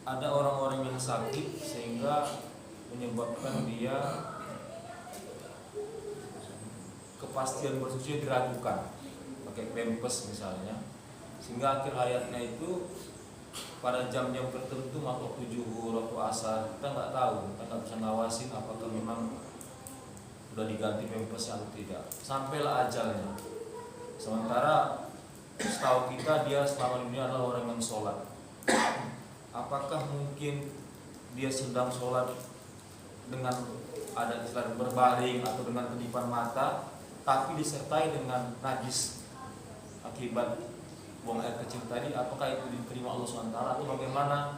Speaker 4: Ada orang-orang yang sakit sehingga menyebabkan dia kepastian bersuci diragukan, pakai pampers misalnya, sehingga akhir hayatnya itu pada jam-jam tertentu, waktu zuhur, waktu asar, kita nggak tahu, kita nggak bisa ngawasin apakah memang udah diganti pampers atau tidak, sampailah ajalnya. Sementara setahu kita dia selama ini adalah orang yang sholat. Apakah mungkin dia sedang sholat dengan ada istilah berbaring atau dengan kedipan mata, tapi disertai dengan najis akibat buang air kecil tadi? Apakah itu diterima Allah SWT atau bagaimana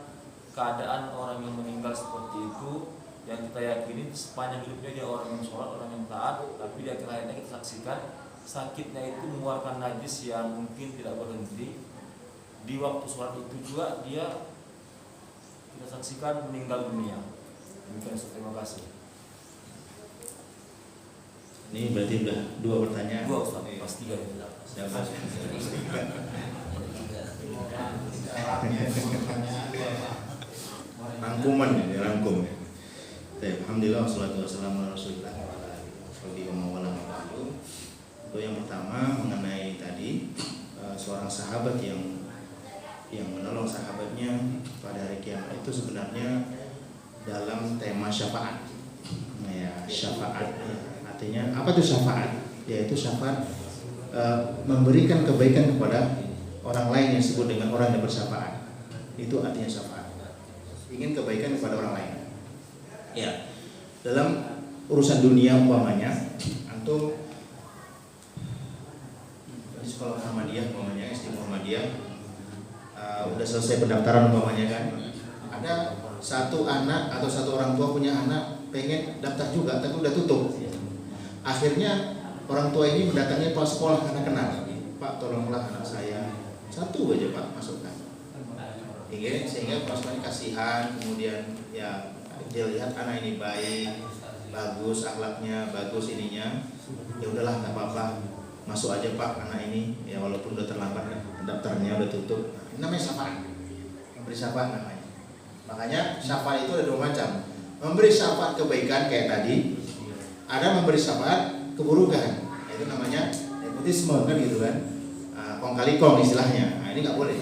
Speaker 4: keadaan orang yang meninggal seperti itu, yang kita yakini sepanjang hidupnya dia orang yang sholat, orang yang taat, tapi di akhir hayatnya kita saksikan sakitnya itu mengeluarkan najis yang mungkin tidak berhenti. Di waktu sholat itu juga dia kita saksikan meninggal dunia. Demikian, terima kasih.
Speaker 2: Ini berarti udah 2 pertanyaan.
Speaker 4: 2 Ustaz, pas 3 ya.
Speaker 2: Rangkuman ya, rangkum. Alhamdulillah wassalatu wassalamu ala Rasulillah wa ala alihi wa sallam. Untuk yang pertama mengenai tadi seorang sahabat yang yang menolong sahabatnya pada hari kiamat itu sebenarnya dalam tema syafaat. Ya, syafaat artinya apa tuh syafaat? Yaitu syafaat memberikan kebaikan kepada orang lain yang disebut dengan orang yang bersyafaat. Itu artinya syafaat. Ingin kebaikan kepada orang lain. Ya. Dalam urusan dunia umpamanya, antum di sekolah Muhammadiyah umpamanya, SD Muhammadiyah, udah selesai pendaftaran umpamanya kan, ada satu anak atau satu orang tua punya anak pengen daftar juga tapi udah tutup. Akhirnya orang tua ini mendatangi kepala sekolah karena kenal, Pak tolonglah anak saya satu aja Pak masukkan. Sehingga kepala sekolah kasihan, kemudian ya dia lihat anak ini baik, bagus akhlaknya, bagus ininya, ya udahlah nggak apa-apa masuk aja Pak anak ini, ya walaupun udah terlambat daftarnya udah tutup. Ini namanya syafaat, memberi syafaat namanya. Makanya syafaat itu ada dua macam, memberi syafaat kebaikan kayak tadi, ada memberi syafaat keburukan, itu namanya nepotisme kan gitu kan, kong kali kong istilahnya. Nah, ini nggak boleh.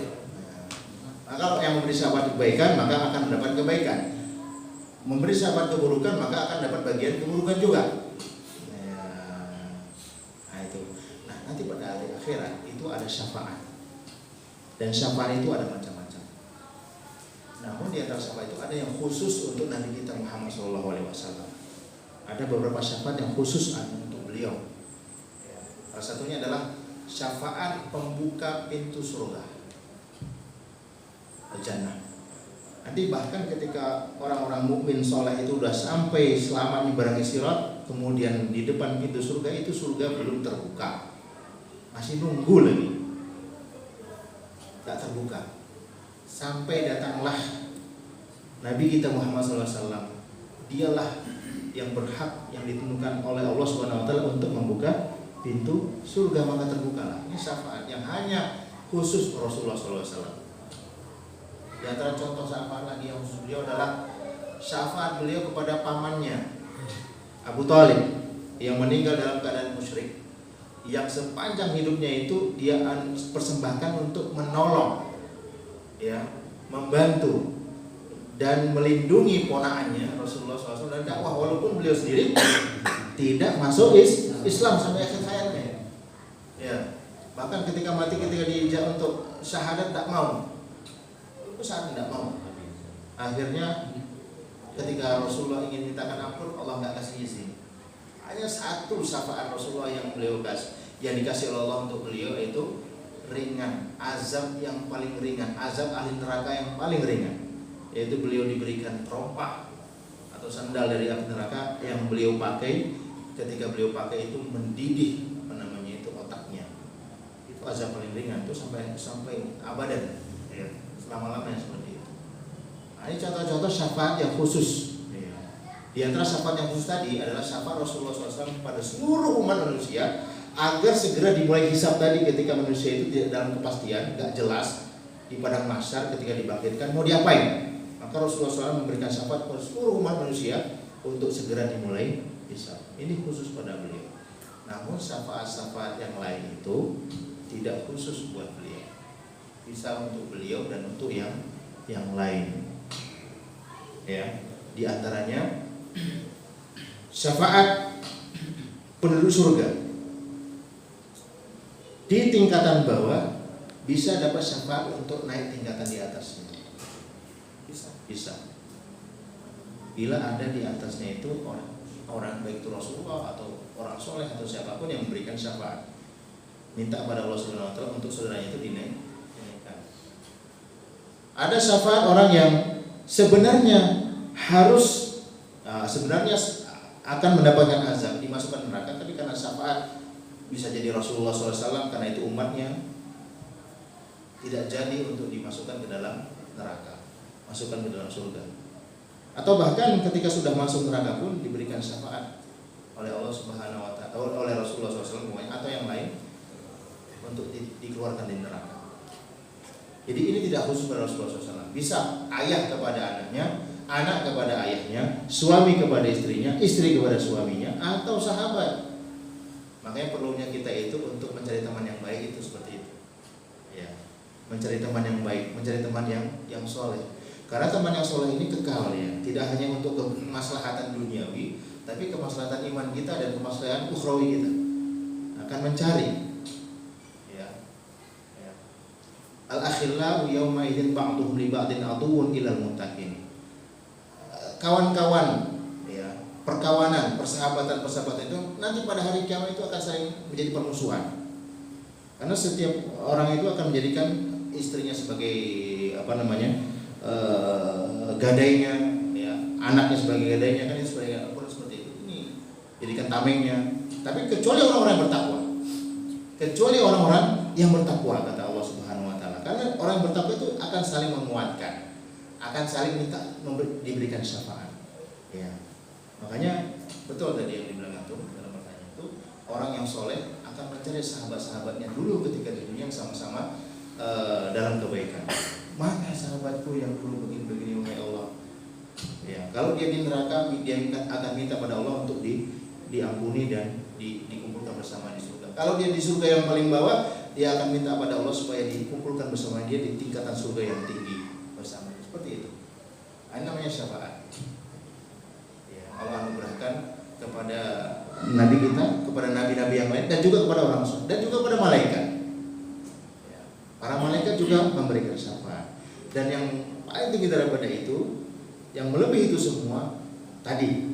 Speaker 2: Nah, kalau yang memberi syafaat kebaikan maka akan mendapat kebaikan, memberi syafaat keburukan maka akan dapat bagian keburukan juga. Nah itu. Nah nanti pada hari akhirat itu ada syafaat, dan syafaat itu ada macam-macam. Namun di antara syafaat itu ada yang khusus untuk Nabi kita Muhammad SAW. Ada beberapa syafaat yang khusus untuk beliau. Salah satunya adalah syafaat pembuka pintu surga, al-jannah. Nanti bahkan ketika orang-orang mukmin soleh itu sudah sampai selamat di barang sirat, kemudian di depan pintu surga itu surga belum terbuka, masih nunggu lagi, tak terbuka. Sampai datanglah Nabi kita Muhammad SAW. Dialah yang berhak yang ditentukan oleh Allah SWT untuk membuka pintu surga, maka terbukalah. Ini syafaat yang hanya khusus Rasulullah SAW. Di antara contoh syafaat lagi yang khusus beliau adalah syafaat beliau kepada pamannya Abu Thalib yang meninggal dalam keadaan musyrik, yang sepanjang hidupnya itu dia persembahkan untuk menolong, ya, membantu dan melindungi ponakannya Rasulullah SAW dan dakwah, walaupun beliau sendiri tidak masuk Islam sampai akhir hayatnya. Ya, bahkan ketika mati, ketika diijab untuk syahadat tak mau. Saat tidak mau. Akhirnya ketika Rasulullah ingin mintakan ampun, Allah nggak kasih izin. Hanya satu syafaat Rasulullah yang beliau kasih, yang dikasih oleh Allah untuk beliau itu ringan, azab yang paling ringan, azab ahli neraka yang paling ringan, yaitu beliau diberikan terompah atau sandal dari api neraka yang beliau pakai. Ketika beliau pakai itu mendidih otaknya. Itu azab paling ringan, itu sampai abadan, ya, selama-lamanya seperti itu. Nah, ini contoh-contoh syafaat yang khusus. Ya. Di antara syafaat yang khusus tadi adalah syafaat Rasulullah SAW pada seluruh umat manusia agar segera dimulai hisab tadi, ketika manusia itu tidak dalam kepastian, nggak jelas di padang mahsyar ketika dibangkitkan mau diapain. Maka Rasulullah SAW memberikan syafaat pada seluruh umat manusia untuk segera dimulai hisab. Ini khusus pada beliau. Namun syafaat-syafaat yang lain itu tidak khusus buat beliau. Bisa untuk beliau dan untuk yang lain. Ya, di antaranya syafaat penduduk surga. Di tingkatan bawah bisa dapat syafaat untuk naik tingkatan di atasnya. Bisa. Bila ada di atasnya itu orang baik itu Rasulullah atau orang soleh atau siapapun yang memberikan syafaat, minta kepada Allah SWT untuk saudaranya itu dinaikkan. Ada syafaat orang yang sebenarnya akan mendapatkan azab, dimasukkan neraka, tapi karena syafaat bisa jadi Rasulullah SAW, karena itu umatnya tidak jadi untuk dimasukkan ke dalam neraka, masukkan ke dalam surga. Atau bahkan ketika sudah masuk neraka pun diberikan syafaat oleh Allah Subhanahu wa Ta'ala, oleh Rasulullah SAW atau yang lain untuk dikeluarkan dari neraka. Jadi ini tidak khusus pada Rasulullah SAW. Bisa ayah kepada anaknya, anak kepada ayahnya, suami kepada istrinya, istri kepada suaminya, atau sahabat. Makanya perlunya kita itu untuk mencari teman yang baik itu seperti itu. Ya. mencari teman yang baik, mencari teman yang soleh. Karena teman yang soleh ini kekal ya, tidak hanya untuk kemaslahatan duniawi, tapi kemaslahatan iman kita dan kemaslahatan ukhrawi kita. Akan mencari. Ya. Al-akhillau yawma idzin ba'duhum li ba'din aduwwun ilal muttaqin. Kawan-kawan, ya, perkawanan, persahabatan itu nanti pada hari kiamat itu akan saling menjadi permusuhan. Karena setiap orang itu akan menjadikan istrinya sebagai gadainya, ya, anaknya sebagai gadainya, kan itu sebagai apa seperti itu. Ini jadikan tamengnya. Tapi kecuali orang-orang yang bertakwa. Kecuali orang-orang yang bertakwa, kata Allah Subhanahu wa taala. Karena orang yang bertakwa itu akan saling menguatkan, akan saling minta diberikan syafaat. Ya. Makanya betul tadi yang dibilang itu dalam pertanyaan itu, orang yang soleh akan mencari sahabat-sahabatnya dulu ketika di dunia sama-sama dalam kebaikan. Mana sahabatku yang dulu begini-begini, wahai Allah. Ya, kalau dia di neraka, dia akan minta pada Allah untuk diampuni dan dikumpulkan bersama di surga. Kalau dia di surga yang paling bawah, dia akan minta pada Allah supaya dikumpulkan bersama dia di tingkatan surga yang tinggi bersama. Seperti itu. Ini namanya syafaat. Ya, Allah anugerahkan kepada nabi kita, kepada nabi-nabi yang lain, dan juga kepada orang soleh, dan juga kepada malaikat. Ya, para malaikat juga memberikan syafaat. Dan yang paling tinggi daripada itu, yang melebihi itu semua tadi,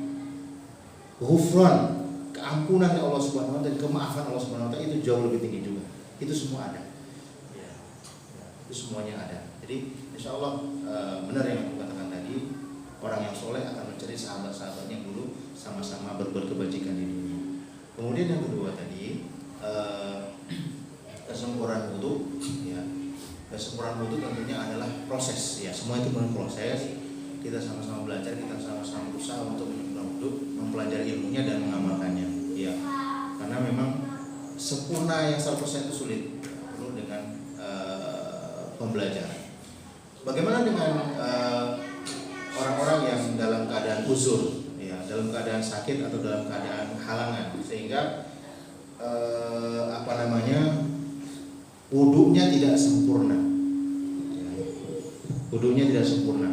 Speaker 2: ghufran, keampunan Allah Subhanahu wa taala dan kemaafan Allah Subhanahu wa taala itu jauh lebih tinggi juga. Itu semua ada. Ya, itu semuanya ada. Jadi insya Allah benar yang aku katakan tadi, orang yang soleh akan mencari sahabat-sahabatnya dulu sama-sama berbuat kebajikan di dunia. Kemudian yang kedua tadi, kesempurnaan wudu, ya. Kesempurnaan wudu tentunya adalah proses, ya. Semua itu proses. Kita sama-sama belajar, kita sama-sama berusaha untuk mempelajari ilmunya dan mengamalkannya, ya. Karena memang sempurna yang 100% itu sulit, perlu dengan pembelajaran. Bagaimana dengan orang-orang yang dalam keadaan uzur, ya, dalam keadaan sakit atau dalam keadaan halangan, sehingga wudunya tidak sempurna, ya. Wudunya tidak sempurna.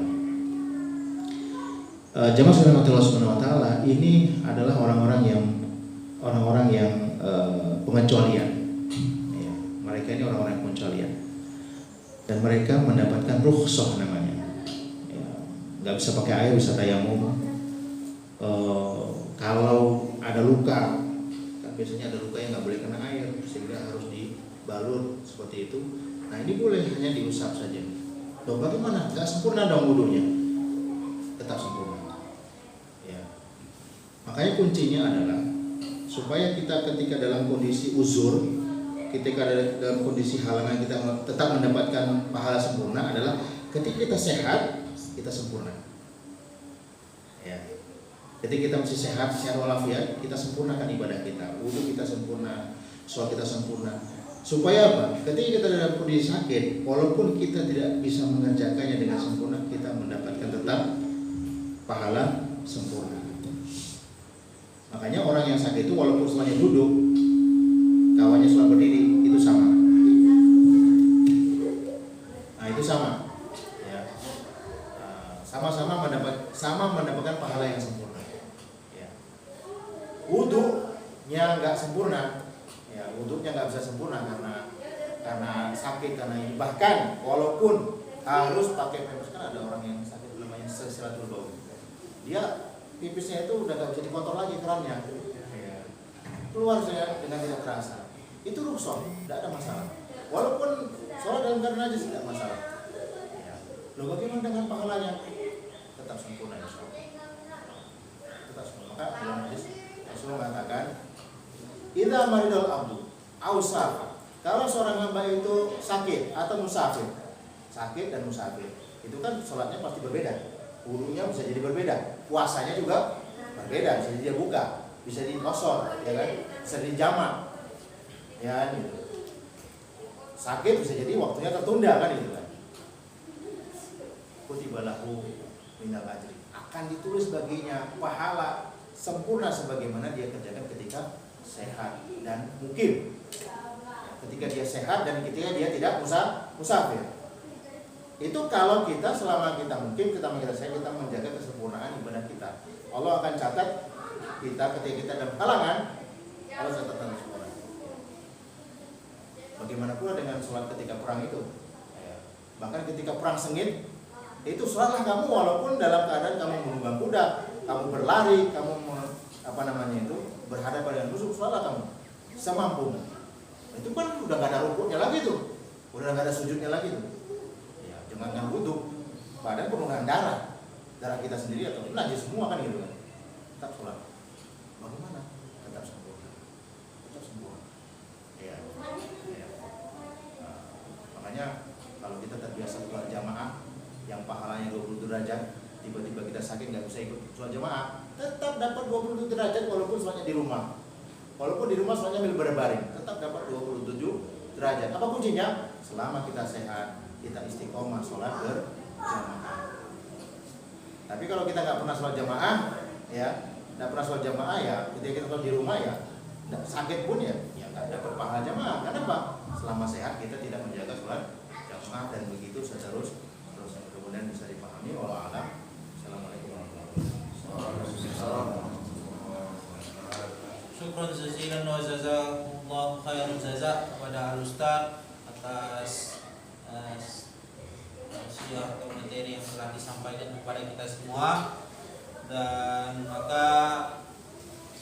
Speaker 2: Jamaah sekalian Allah Subhanahu wa taala, ini adalah orang-orang yang pengecualian, ya. Mereka ini orang-orang pengecualian dan mereka mendapatkan rukhsah namanya, ya. Nggak bisa pakai air, bisa tayamum. Kalau ada luka, kan biasanya ada luka yang nggak boleh kena air sehingga harus dibalur seperti itu. Nah ini boleh hanya diusap saja. Loh bagaimana? Nggak sempurna dong wudunya? Tetap sempurna. Ya. Makanya kuncinya adalah supaya kita ketika dalam kondisi uzur, ketika dalam kondisi halangan kita tetap mendapatkan pahala sempurna adalah ketika kita sehat, kita sempurna. Ya. Ketika kita masih sehat walafiat, kita sempurnakan ibadah kita, wudu kita sempurna, sholat kita sempurna. Supaya apa? Ketika kita dalam kondisi sakit, walaupun kita tidak bisa mengerjakannya dengan sempurna, kita mendapatkan tetap pahala sempurna. Makanya orang yang sakit itu walaupun semuanya duduk, kawannya sholat berdiri, itu sama. Nah itu sama, ya. Sama-sama mendapatkan pahala yang sempurna. Ya. Wudunya nggak sempurna, ya. Wudunya nggak bisa sempurna karena sakit, karena ini. Bahkan walaupun harus pakai pempes, kan ada orang yang sakit namanya silatul baul. Dia pipisnya itu udah nggak bisa dikotor lagi kerannya, ya. Keluar saya dengan tidak terasa. Itu rukhsah, tidak ada masalah. Walaupun sholat dalam keadaan najis tidak masalah. Ya. Loh bagaimana dengan pahalanya? Tetap sempurna insyaallah. Tetap sempurna. Maka dalam hadis Rasulullah mengatakan, "Idza maridal abdu aw safa." Kalau seorang hamba itu sakit atau musafir, sakit dan musafir, itu kan sholatnya pasti berbeda. Wudunya bisa jadi berbeda, puasanya juga berbeda, bisa jadi dia buka, bisa dinosor, ya kan, bisa dijamak, ya gitu. Sakit bisa jadi waktunya tertunda kan itu kan. Kutiba lahu minal ajri, akan ditulis baginya pahala sempurna sebagaimana dia kerjakan ketika sehat dan mukim. ketika dia sehat dan ketika dia tidak musafir. Itu kalau kita selama kita mungkin kita menjaga kesempurnaan ibadah kita. Allah akan catat kita ketika kita dalam halangan, Allah catatan sempurna. Bagaimana pula dengan sholat ketika perang itu? Bahkan ketika perang sengit, itu sholatlah kamu walaupun dalam keadaan kamu menunggang kuda, kamu berlari, kamu berhadapan dengan musuh, sholatlah kamu semampumu. Itu kan udah gak ada rukunnya lagi tuh, udah gak ada sujudnya lagi tuh. Ya, jangan wudhu, badan penuh darah kita sendiri atau najis semua kan gitu kan. Tetap sholat. Bagaimana? Tetap sempurna. Tetap sempurna. Ya. Makanya kalau kita terbiasa sholat jamaah yang pahalanya 20 derajat, tiba-tiba kita sakit nggak bisa ikut sholat jamaah, tetap dapat 20 derajat walaupun sholatnya di rumah. Walaupun di rumah sholatnya sambil berbaring, tetap dapat 27 derajat. Apa kuncinya? Selama kita sehat, kita istiqomah sholat berjamaah. Tapi kalau kita nggak pernah sholat jamaah, ketika kita sholat di rumah ya, sakit pun ya nggak dapat pahala jamaah. Kenapa? Selama sehat kita tidak menjaga sholat jamaah dan begitu seterusnya. Kemudian bisa dipahami. Wallahu a'lam. Assalamualaikum warahmatullahi wabarakatuh.
Speaker 1: Syukran jazilan wa jazakumullahu khairan jazak kepada Al-Ustaz atas syiar atau materi yang telah disampaikan kepada kita semua, dan maka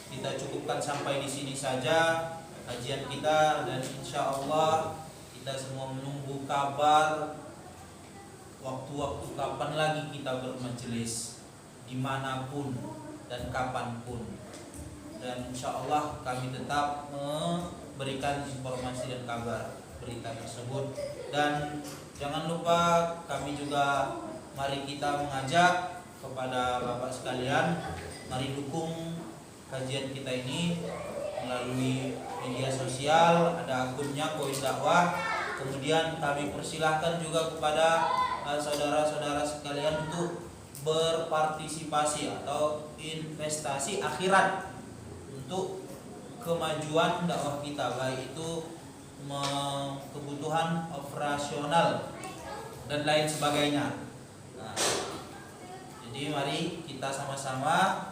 Speaker 1: kita cukupkan sampai di sini saja kajian kita, dan insya Allah kita semua menunggu kabar waktu-waktu kapan lagi kita bermajelis dimanapun dan kapanpun, dan insya Allah kami tetap memberikan informasi dan kabar berita tersebut. Dan jangan lupa kami juga mari kita mengajak kepada Bapak sekalian, mari dukung kajian kita ini melalui media sosial, ada akunnya Koin Dakwah. Kemudian kami persilahkan juga kepada saudara-saudara sekalian untuk berpartisipasi atau investasi akhirat untuk kemajuan dakwah kita, baik itu kebutuhan operasional dan lain sebagainya. Nah, jadi mari kita sama-sama,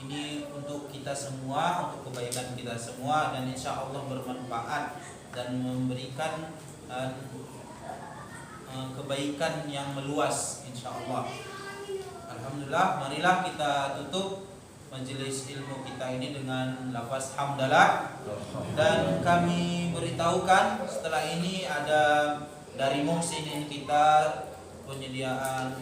Speaker 1: ini untuk kita semua, untuk kebaikan kita semua, dan insya Allah bermanfaat dan memberikan kebaikan yang meluas insya Allah. Alhamdulillah, marilah kita tutup majelis ilmu kita ini dengan lafaz hamdalah. Dan kami beritahukan setelah ini ada dari muhsinin kita penyediaan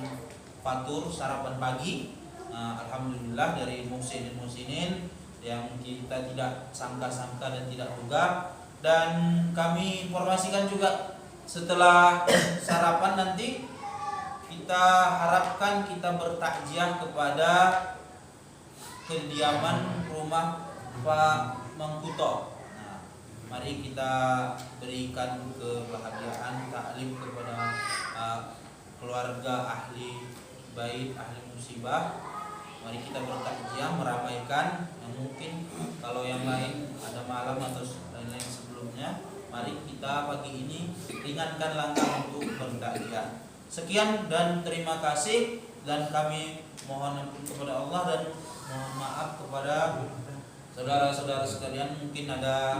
Speaker 1: fatur sarapan pagi. Alhamdulillah dari muhsinin yang kita tidak sangka-sangka dan tidak duga. Dan kami informasikan juga setelah sarapan nanti kita harapkan kita bertakziah kepada kediaman rumah Pak Mangkuto. Nah, mari kita berikan kebahagiaan taklim kepada keluarga ahli bait, ahli musibah. Mari kita bertakziah, meramaikan. Yang mungkin kalau yang lain ada malam atau lain-lain sebelumnya, mari kita pagi ini ringankan langkah untuk bertakziah. Sekian dan terima kasih, dan kami mohon ampun kepada Allah dan mohon maaf kepada saudara-saudara sekalian, mungkin ada